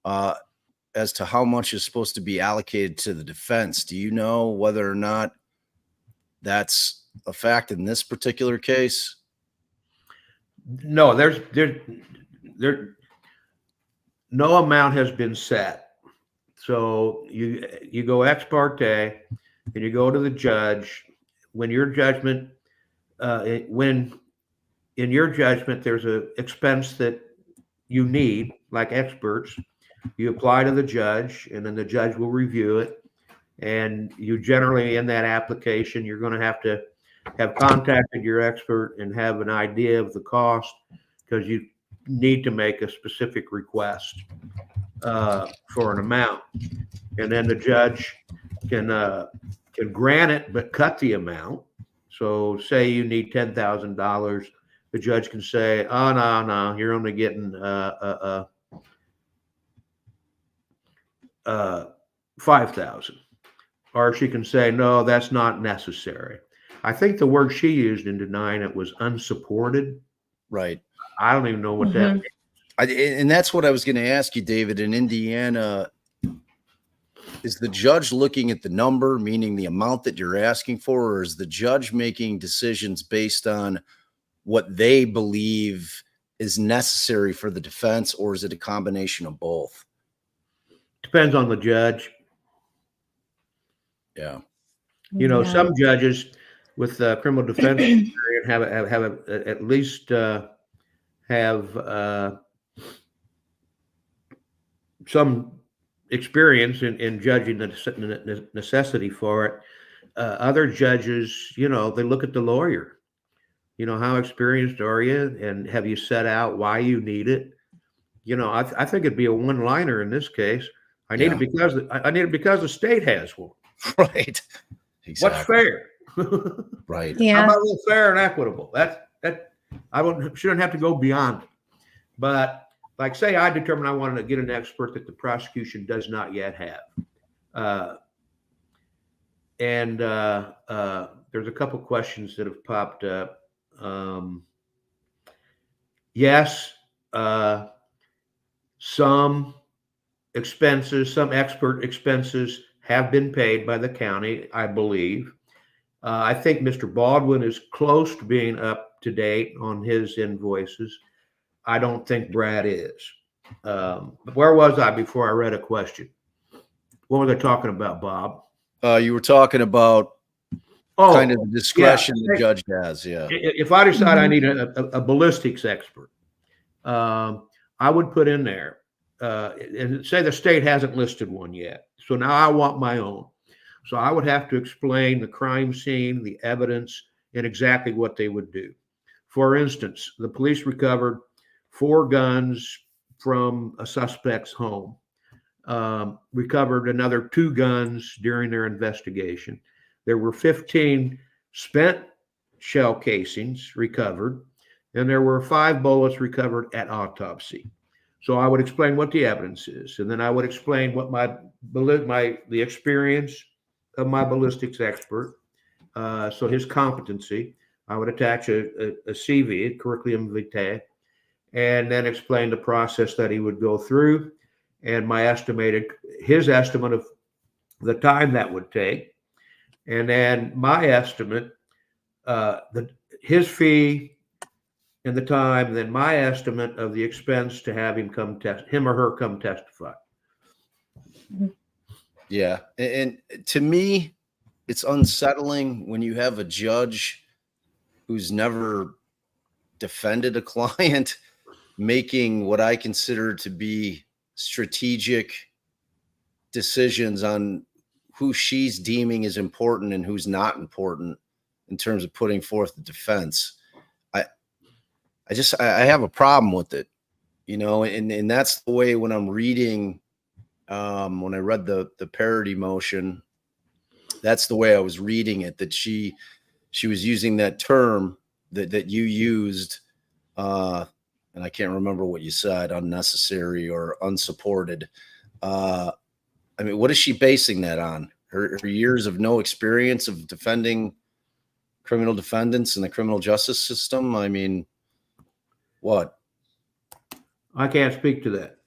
as to how much is supposed to be allocated to the defense. Do you know whether or not that's a fact in this particular case? No, there's no amount has been set. So you go ex parte and you go to the judge. When your judgment, when in your judgment there's a expense that you need, like experts, you apply to the judge, and then the judge will review it. And you generally, in that application, you're going to have contacted your expert and have an idea of the cost, because you need to make a specific request for an amount. And then the judge can grant it, but cut the amount. So say you need $10,000, the judge can say, oh, no, you're only getting 5,000. Or she can say, no, that's not necessary. I think the word she used in denying it was unsupported. Right. I don't even know what that means. And that's what I was going to ask you, David. In Indiana, is the judge looking at the number, meaning the amount that you're asking for, or is the judge making decisions based on what they believe is necessary for the defense, or is it a combination of both? Depends on the judge. Yeah. You know, some judges with criminal defense experience have at least have some experience in judging the necessity for it. Other judges, you know, they look at the lawyer. You know, how experienced are you, and have you set out why you need it? You know, I think it'd be a one-liner in this case. I need it because the state has one. Right. Exactly. What's fair? Right. Yeah. How about a little fair and equitable? That shouldn't have to go beyond it. But like, say I determined I wanted to get an expert that the prosecution does not yet have. And there's a couple questions that have popped up. Yes, some expert expenses have been paid by the county, I believe. I think Mr. Baldwin is close to being up to date on his invoices. I don't think Brad is. Where was I before I read a question? What were they talking about, Bob? You were talking about kind of the discretion the judge has. Yeah. If I decide I need a ballistics expert, I would put in there, and say the state hasn't listed one yet. So now I want my own. So I would have to explain the crime scene, the evidence, and exactly what they would do. For instance, the police recovered 4 guns from a suspect's home, recovered another 2 guns during their investigation. There were 15 spent shell casings recovered, and there were 5 bullets recovered at autopsy. So I would explain what the evidence is, and then I would explain what the experience of my ballistics expert, so his competency. I would attach a CV, a curriculum vitae, and then explain the process that he would go through, and his estimate of the time that would take, and then my estimate, his fee and the time, then my estimate of the expense to have him or her come testify. Yeah. And to me, it's unsettling when you have a judge who's never defended a client making what I consider to be strategic decisions on who she's deeming is important and who's not important in terms of putting forth the defense. I have a problem with it, you know, and that's the way when I'm reading, when I read the parody motion, that's the way I was reading it, that she was using that term that you used, and I can't remember what you said, unnecessary or unsupported. I mean, what is she basing that on? Her years of no experience of defending criminal defendants in the criminal justice system? I mean, what? I can't speak to that.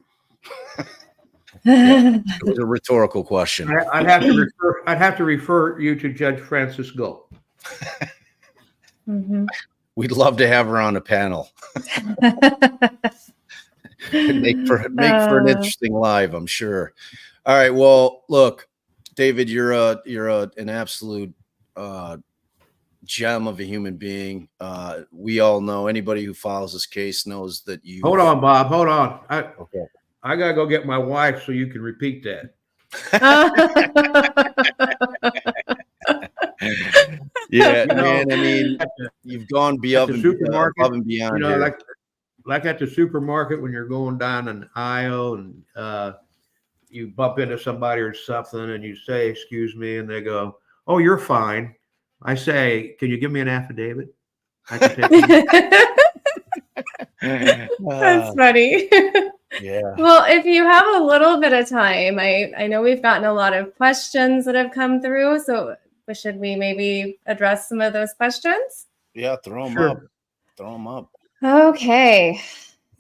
Yeah, it was a rhetorical question. I'd have to refer you to Judge Francis Gull. Mhm. We'd love to have her on a panel. make for an interesting live, I'm sure. All right. Well, look, David, you're an absolute gem of a human being. We all know, anybody who follows this case knows that you. Hold on, Bob. Hold on. Okay. I gotta go get my wife so you can repeat that. Yeah, man. I mean, you've gone above and beyond. You know, like at the supermarket when you're going down an aisle and you bump into somebody or something, and you say, "Excuse me," and they go, "Oh, you're fine." I say, "Can you give me an affidavit?" I can take That's funny. Yeah. Well, if you have a little bit of time, I know we've gotten a lot of questions that have come through. So should we maybe address some of those questions? Yeah, throw them Sure. up. Throw them up. Okay.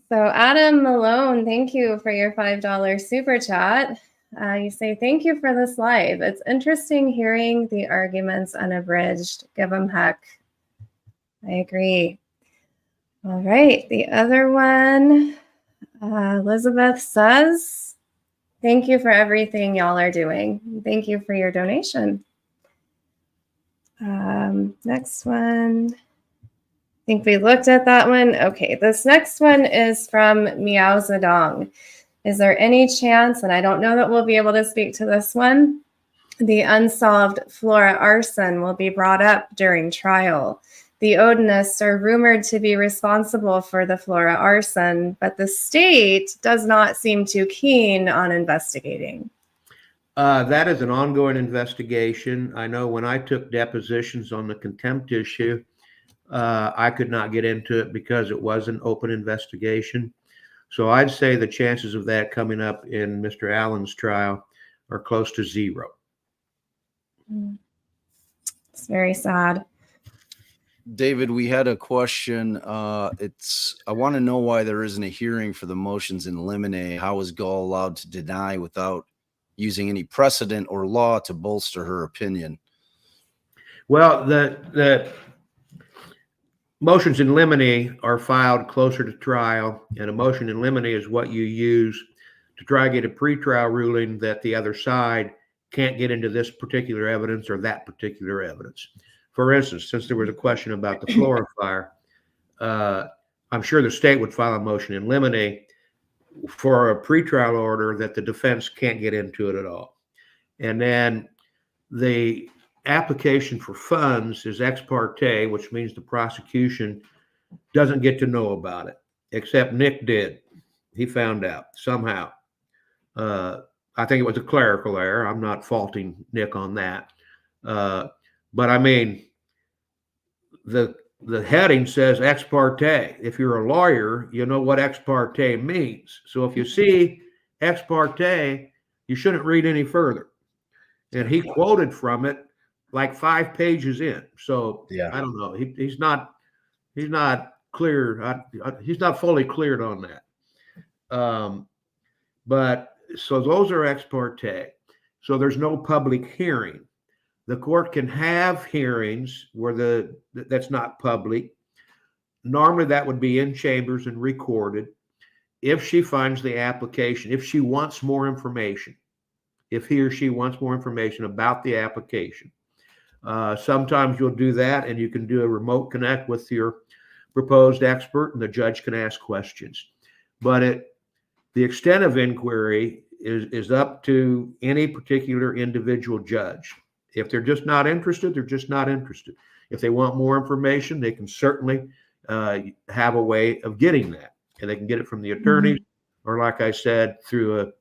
So Adam Malone, thank you for your $5 super chat. You say, thank you for this live. It's interesting hearing the arguments unabridged. Give them heck. I agree. All right. The other one, Elizabeth says, thank you for everything y'all are doing. Thank you for your donation. Next one. I think we looked at that one. Okay, this next one is from Meow Zedong. Is there any chance, and I don't know that we'll be able to speak to this one, the unsolved Flora arson will be brought up during trial? The Odinists are rumored to be responsible for the Flora arson, but the state does not seem too keen on investigating. That is an ongoing investigation. I know when I took depositions on the contempt issue, I could not get into it because it was an open investigation. So I'd say the chances of that coming up in Mr. Allen's trial are close to zero. It's very sad. David, we had a question. I want to know why there isn't a hearing for the motions in limine. How is Gull allowed to deny without using any precedent or law to bolster her opinion? Well, the motions in limine are filed closer to trial, and a motion in limine is what you use to try to get a pretrial ruling that the other side can't get into this particular evidence or that particular evidence. For instance, since there was a question about the Flora fire, I'm sure the state would file a motion in limine for a pretrial order that the defense can't get into it at all. And then the application for funds is ex parte, which means the prosecution doesn't get to know about it, except Nick did. He found out somehow. I think it was a clerical error. I'm not faulting Nick on that. But I mean, the heading says ex parte. If you're a lawyer, you know what ex parte means. So if you see ex parte, you shouldn't read any further. And he quoted from it like 5 pages in. So yeah, I don't know. He's not clear. He's not fully cleared on that. But so those are ex parte. So there's no public hearing. The court can have hearings where that's not public. Normally that would be in chambers and recorded. If she finds the application, if she wants more information, if he or she wants more information about the application. Sometimes you'll do that and you can do a remote connect with your proposed expert and the judge can ask questions. But the extent of inquiry is up to any particular individual judge. If they're just not interested, they're just not interested. If they want more information, they can certainly have a way of getting that. And they can get it from the attorneys or, like I said, through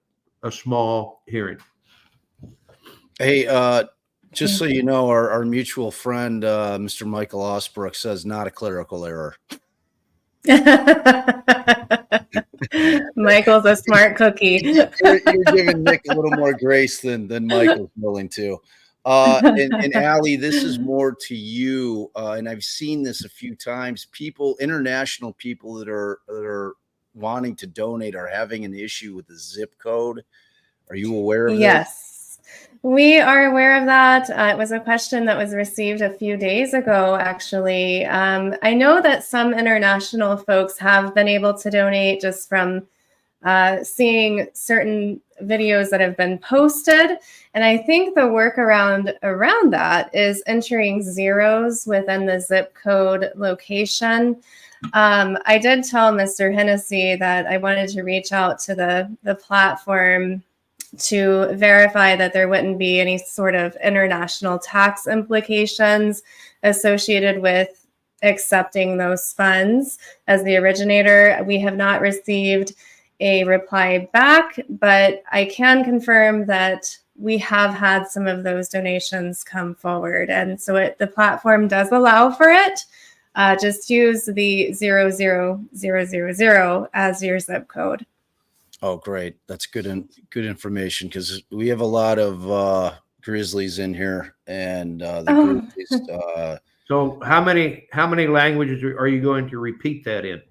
a small hearing. Hey, just so you know, our mutual friend, Mr. Michael Osbrook, says not a clerical error. Michael's a smart cookie. You're giving Nick a little more grace than Michael's willing to. And Allie, this is more to you. And I've seen this a few times. International people that are wanting to donate are having an issue with the zip code. Are you aware of this? Yes, we are aware of that. It was a question that was received a few days ago, actually. I know that some international folks have been able to donate just from seeing certain videos that have been posted. And I think the workaround around that is entering zeros within the zip code location. I did tell Mr. Hennessy that I wanted to reach out to the platform to verify that there wouldn't be any sort of international tax implications associated with accepting those funds as the originator. We have not received a reply back, but I can confirm that we have had some of those donations come forward. And so the platform does allow for it. Just use the 00000 as your zip code. Oh, great. That's good information, because we have a lot of Grizzlies in here, and the Grizzlies. So how many languages are you going to repeat that in?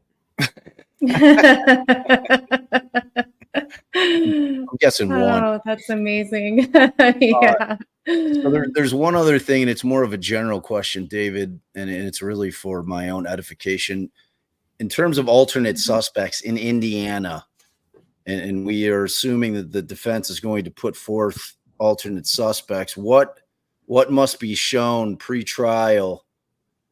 I'm guessing one. Oh, that's amazing. Yeah. So there's one other thing, and it's more of a general question, David, and it's really for my own edification. In terms of alternate suspects in Indiana, and we are assuming that the defense is going to put forth alternate suspects, what must be shown pre-trial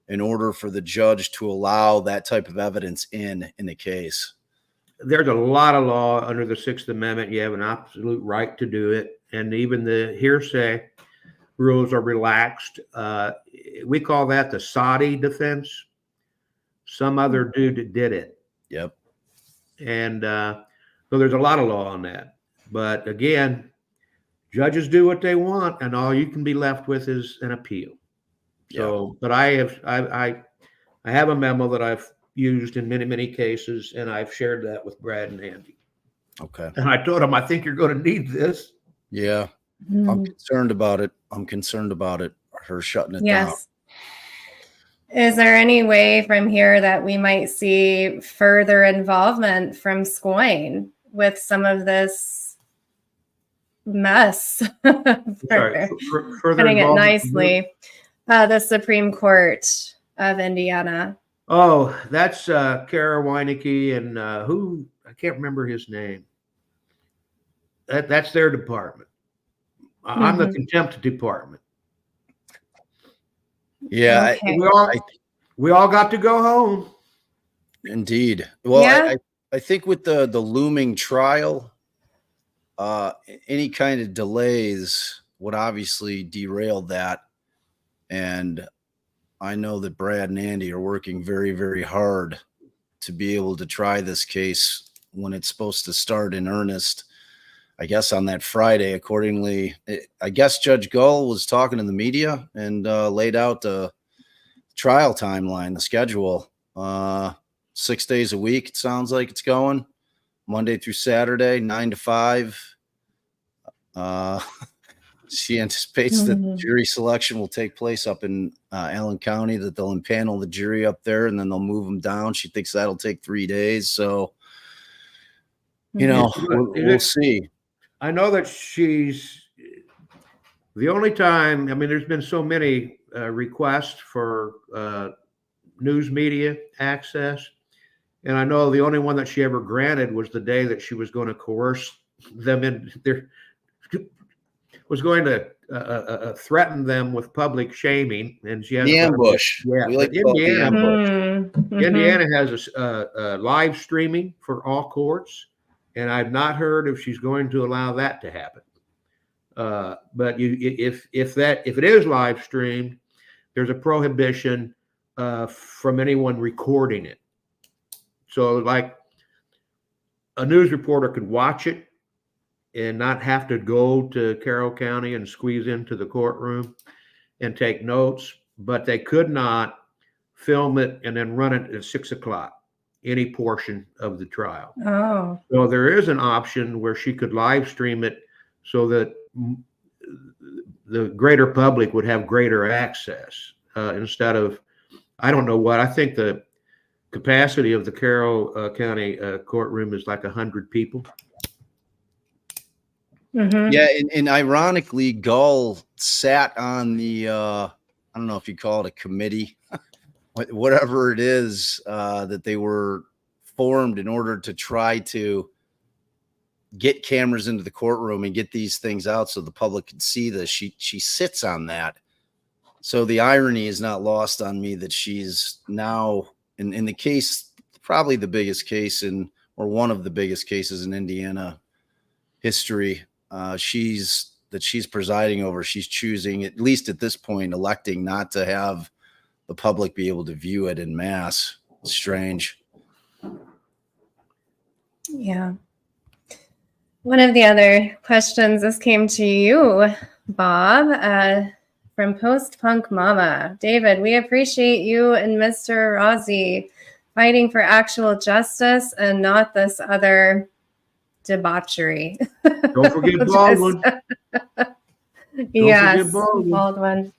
in order for the judge to allow that type of evidence in the case? There's a lot of law under the Sixth Amendment. You have an absolute right to do it. And even the hearsay rules are relaxed. We call that the Saudi defense. Some other dude did it. Yep. And so there's a lot of law on that. But again, judges do what they want, and all you can be left with is an appeal. So, but I have a memo that I've used in many cases, and I've shared that with Brad and Andy. Okay. And I told them, I think you're going to need this. Yeah. I'm concerned about it. Her shutting it down. Is there any way from here that we might see further involvement from Scoyne with some of this mess? Sorry, putting it nicely. The Supreme Court of Indiana. Oh, that's Kara Weinecke and who, I can't remember his name. That's their department. I'm the contempt department. Yeah, okay. We all got to go home. Indeed. Well, I think with the looming trial, any kind of delays would obviously derail that. And I know that Brad and Andy are working very, very hard to be able to try this case when it's supposed to start in earnest, I guess, on that Friday. Accordingly, I guess Judge Gull was talking to the media and laid out the trial timeline, the schedule. 6 days a week, it sounds like it's going. Monday through Saturday, 9 to 5. She anticipates that jury selection will take place up in Allen County, that they'll impanel the jury up there and then they'll move them down. She thinks that'll take 3 days. So, we'll see. I know that she's the only time, I mean, there's been so many requests for news media access. And I know the only one that she ever granted was the day that she was going to coerce them in there, was going to threaten them with public shaming. And she has the ambush. Yeah, we like Indiana has a live streaming for all courts, and I've not heard if she's going to allow that to happen. But if it is live streamed, there's a prohibition from anyone recording it. So, like, a news reporter could watch it and not have to go to Carroll County and squeeze into the courtroom and take notes, but they could not film it and then run it at 6 o'clock, any portion of the trial. Oh. So there is an option where she could live stream it so that the greater public would have greater access instead of, I don't know what, I think the capacity of the Carroll County courtroom is like 100 people. Mm-hmm. Yeah, and ironically, Gull sat on the I don't know if you call it a committee, whatever it is that they were formed in order to try to get cameras into the courtroom and get these things out so the public could see this. She sits on that. So the irony is not lost on me that she's now in the case, probably the biggest case or one of the biggest cases in Indiana history. She's presiding over. She's choosing, at least at this point, electing not to have the public be able to view it in mass. It's strange. Yeah. One of the other questions, this came to you, Bob, from Post Punk Mama. David, we appreciate you and Mr. Rossi fighting for actual justice and not this other debauchery. Don't forget Baldwin. Yes, Baldwin. Baldwin.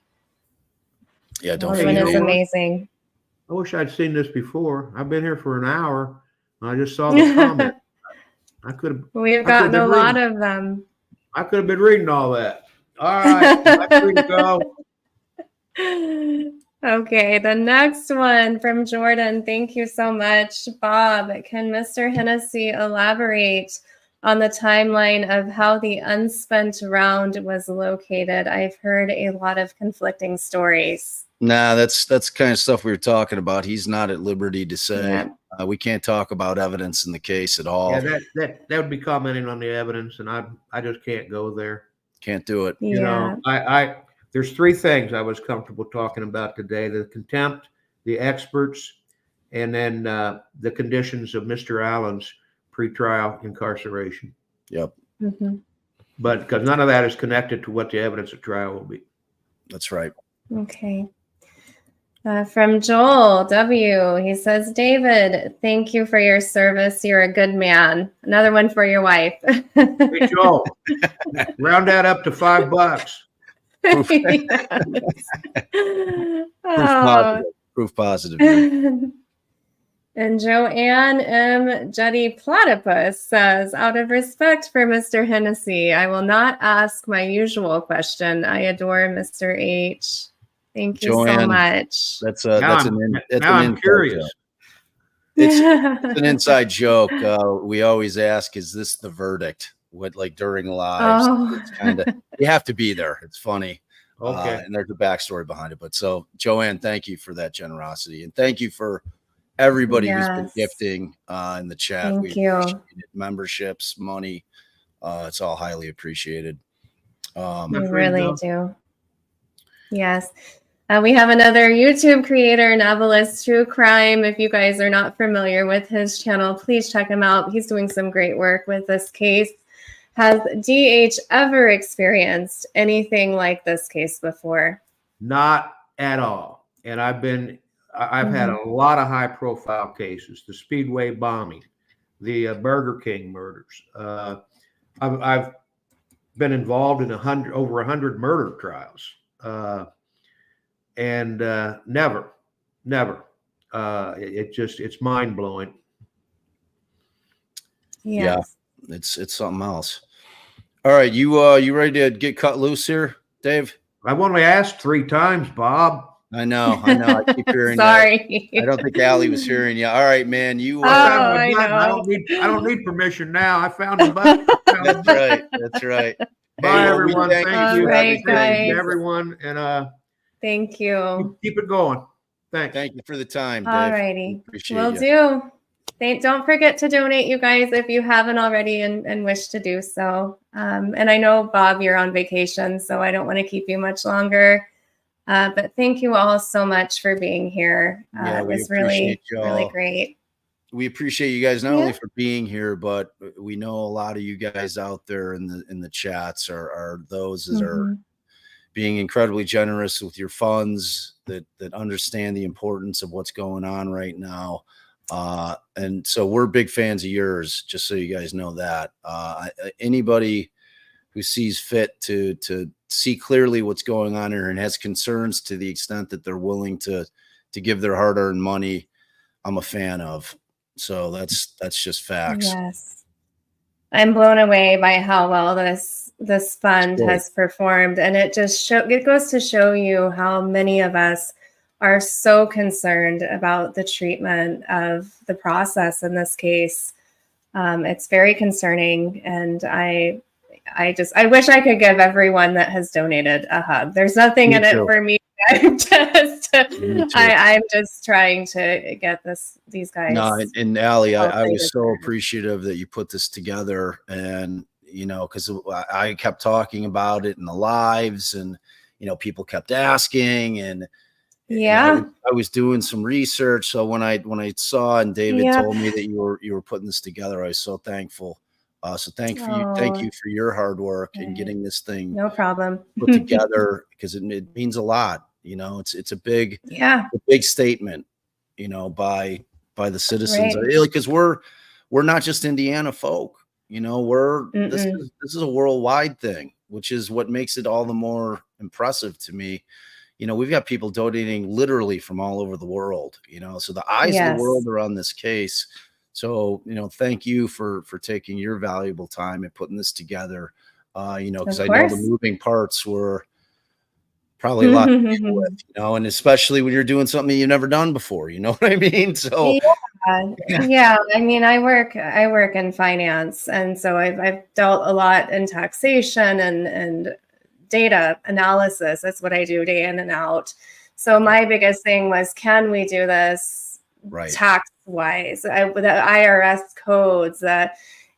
Yeah, don't Baldwin forget. is amazing. I wish I'd seen this before. I've been here for an hour. And I just saw the comment. I could have. We've gotten a lot of them. I could have been reading all that. All right, I'm free to go. Okay, the next one from Jordan. Thank you so much, Bob. Can Mr. Hennessy elaborate on the timeline of how the unspent round was located? I've heard a lot of conflicting stories. Nah, that's kind of stuff we were talking about. He's not at liberty to say. Yeah. We can't talk about evidence in the case at all. Yeah, that would be commenting on the evidence, and I just can't go there. Can't do it. You know, there's three things I was comfortable talking about today: the contempt, the experts, and then the conditions of Mr. Allen's pretrial incarceration. Yep. Mm-hmm. But because none of that is connected to what the evidence at trial will be. That's right. Okay. From Joel W. He says, David, thank you for your service. You're a good man. Another one for your wife. Hey, Joel, round that up to $5. Proof positive. And Joanne M. Jetty Platypus says, out of respect for Mr. Hennessy, I will not ask my usual question. I adore Mr. H. Thank you Joanne, so much. I'm curious. It's an inside joke. We always ask, is this the verdict? What, like during lives? Oh. It's kind of, you have to be there. It's funny. Okay. And there's a backstory behind it. But so, Joanne, thank you for that generosity. And thank you for everybody who's been gifting in the chat. Thank you. Appreciate it. Memberships, money. It's all highly appreciated. We really do. Yes. We have another YouTube creator, Novelist True Crime. If you guys are not familiar with his channel, please check him out. He's doing some great work with this case. Has DH ever experienced anything like this case before? Not at all. And I've had a lot of high profile cases, the Speedway bombing, the Burger King murders. I've been involved in over 100 murder trials. And never, it's mind blowing. Yeah, it's something else. All right, you ready to get cut loose here, Dave? I've only asked 3 times, Bob. I know. I keep hearing Sorry. that. I don't think Allie was hearing you. All right, man. I don't need permission now. I found the button. That's right. Bye, everyone. Thank you. Right, guys. Everyone, and thank you. Keep it going. Thanks. Thank you for the time, Dave. All righty. Appreciate you. do. Don't forget to donate, you guys, if you haven't already and wish to do so. And I know, Bob, you're on vacation, so I don't want to keep you much longer. But thank you all so much for being here. It was really great. We appreciate you guys not only for being here, but we know a lot of you guys out there in the chats are those that are being incredibly generous with your funds, that understand the importance of what's going on right now. And so we're big fans of yours, just so you guys know that. Anybody who sees fit to see clearly what's going on here and has concerns to the extent that they're willing to give their hard-earned money, I'm a fan of. So that's just facts. Yes. I'm blown away by how well this fund has performed, and it goes to show you how many of us are so concerned about the treatment of the process in this case. It's very concerning, and I wish I could give everyone that has donated a hug. There's nothing in it for me. I'm just trying to get these guys. No, and Allie, I was so appreciative that you put this together, and because I kept talking about it in the lives, and people kept asking, and I was doing some research. So when I saw and David told me that you were putting this together, I was so thankful. So thank you for your hard work and getting this thing no problem put together, because it means a lot. It's a big statement, by the citizens, because we're not just Indiana folk. This is a worldwide thing, which is what makes it all the more impressive to me. We've got people donating literally from all over the world, so the eyes of the world are on this case. So, thank you for taking your valuable time and putting this together, because I know the moving parts were probably a lot to deal with, and especially when you're doing something you've never done before, you know what I mean? So yeah. I mean, I work in finance, and so I've dealt a lot in taxation and data analysis. That's what I do day in and out. So my biggest thing was, can we do this tax wise, with the IRS codes?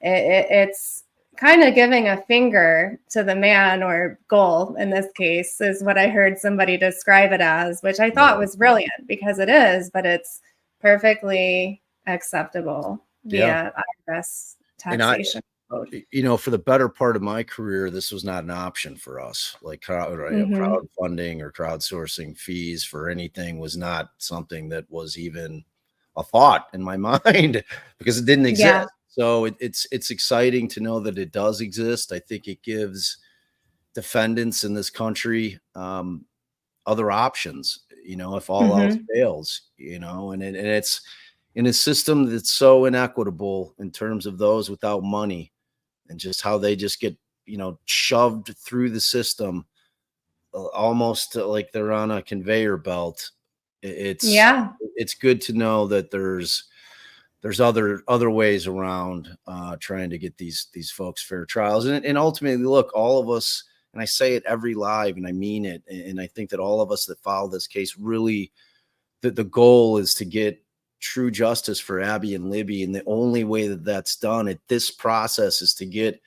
It's kind of giving a finger to the man, or goal in this case, is what I heard somebody describe it as, which I thought was brilliant, because it is, but it's perfectly acceptable via IRS taxation code. For the better part of my career, this was not an option for us. Like crowdfunding or crowdsourcing fees for anything was not something that was even a thought in my mind, because it didn't exist. So it's exciting to know that it does exist. I think it gives defendants in this country other options, if all else fails, and it's in a system that's so inequitable in terms of those without money, and just how they just get, shoved through the system, almost like they're on a conveyor belt. It's good to know that there's other ways around trying to get these folks fair trials. And ultimately, look, all of us, and I say it every live, and I mean it, and I think that all of us that follow this case, really, the goal is to get true justice for Abby and Libby. And the only way that that's done at this process is to get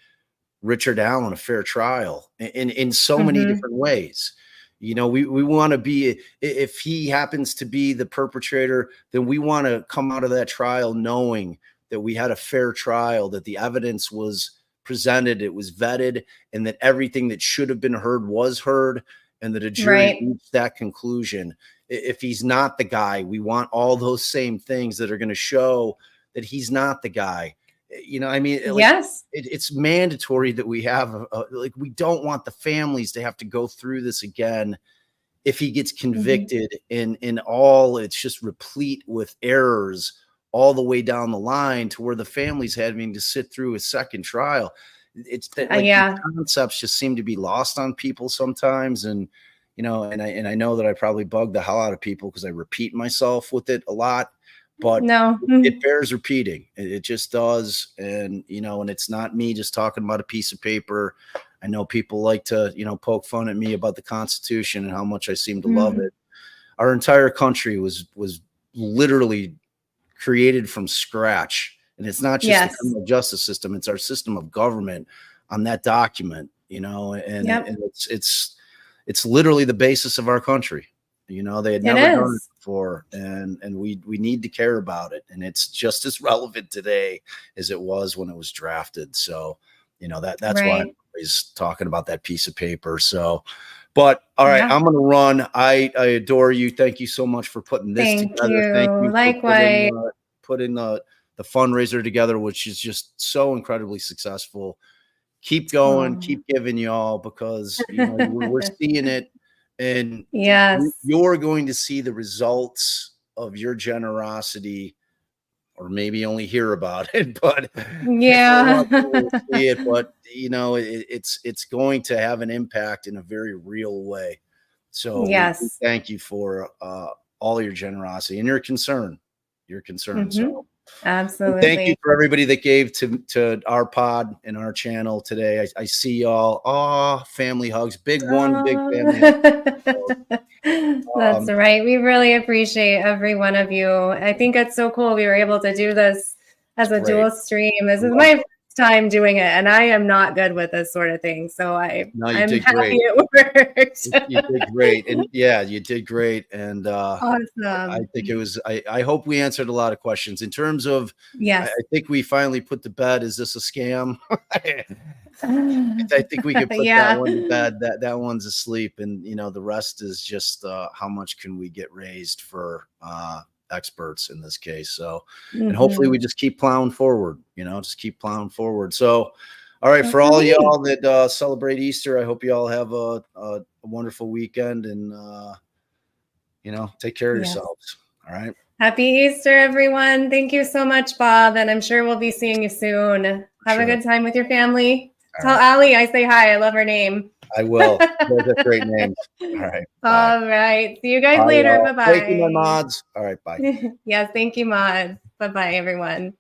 Richard Allen a fair trial in so many different ways. We want to be, if he happens to be the perpetrator, then we want to come out of that trial knowing that we had a fair trial, that the evidence was presented, it was vetted, and that everything that should have been heard was heard, and that a jury reached that conclusion. If he's not the guy, we want all those same things that are going to show that he's not the guy. It's mandatory that we have we don't want the families to have to go through this again if he gets convicted. In all, it's just replete with errors all the way down the line, to where the families having to sit through a second trial. It's that the concepts just seem to be lost on people sometimes. And and I know that I probably bug the hell out of people because I repeat myself with it a lot. But it bears repeating. It just does. And, and it's not me just talking about a piece of paper. I know people like to, poke fun at me about the Constitution and how much I seem to love it. Our entire country was literally created from scratch. And it's not just the criminal justice system. It's our system of government on that document, and it's literally the basis of our country. They had never done it before, and we need to care about it. And it's just as relevant today as it was when it was drafted. So, that's why I'm always talking about that piece of paper. So, but all right, I'm going to run. I adore you. Thank you so much for putting this together. Thank you. Likewise. For putting the fundraiser together, which is just so incredibly successful. keep going, Oh. keep giving, y'all, because we're seeing it, and Yes. you're going to see the results of your generosity, or maybe only hear about it, but Yeah. see it. But it's going to have an impact in a very real way. So we Yes. thank you for all your generosity and your concern. So Absolutely. thank you for everybody that gave to our pod and our channel today. I see y'all. Oh, family hugs. Big family hug. That's right. We really appreciate every one of you. I think it's so cool we were able to do this as a dual stream. This is my first time doing it, and I am not good with this sort of thing. So I'm happy it worked. You did great. And yeah, you did great. And Awesome. I think it was, I hope we answered a lot of questions in terms of, yes. I think we finally put to bed, is this a scam? I think we could put that one to bed. That one's asleep. And, the rest is just how much can we get raised for experts in this case. So, and hopefully we just keep plowing forward, So, all right, for all y'all that celebrate Easter, I hope you all have a wonderful weekend, and take care of yourselves. All right. Happy Easter, everyone. Thank you so much, Bob. And I'm sure we'll be seeing you soon. Have a good time with your family. Tell Allie I say hi. I love her name. I will. That's a great name. All right. Bye. All right. See you guys later. Bye-bye. Thank you, my mods. All right. Bye. Yes. Thank you, mods. Bye-bye, everyone.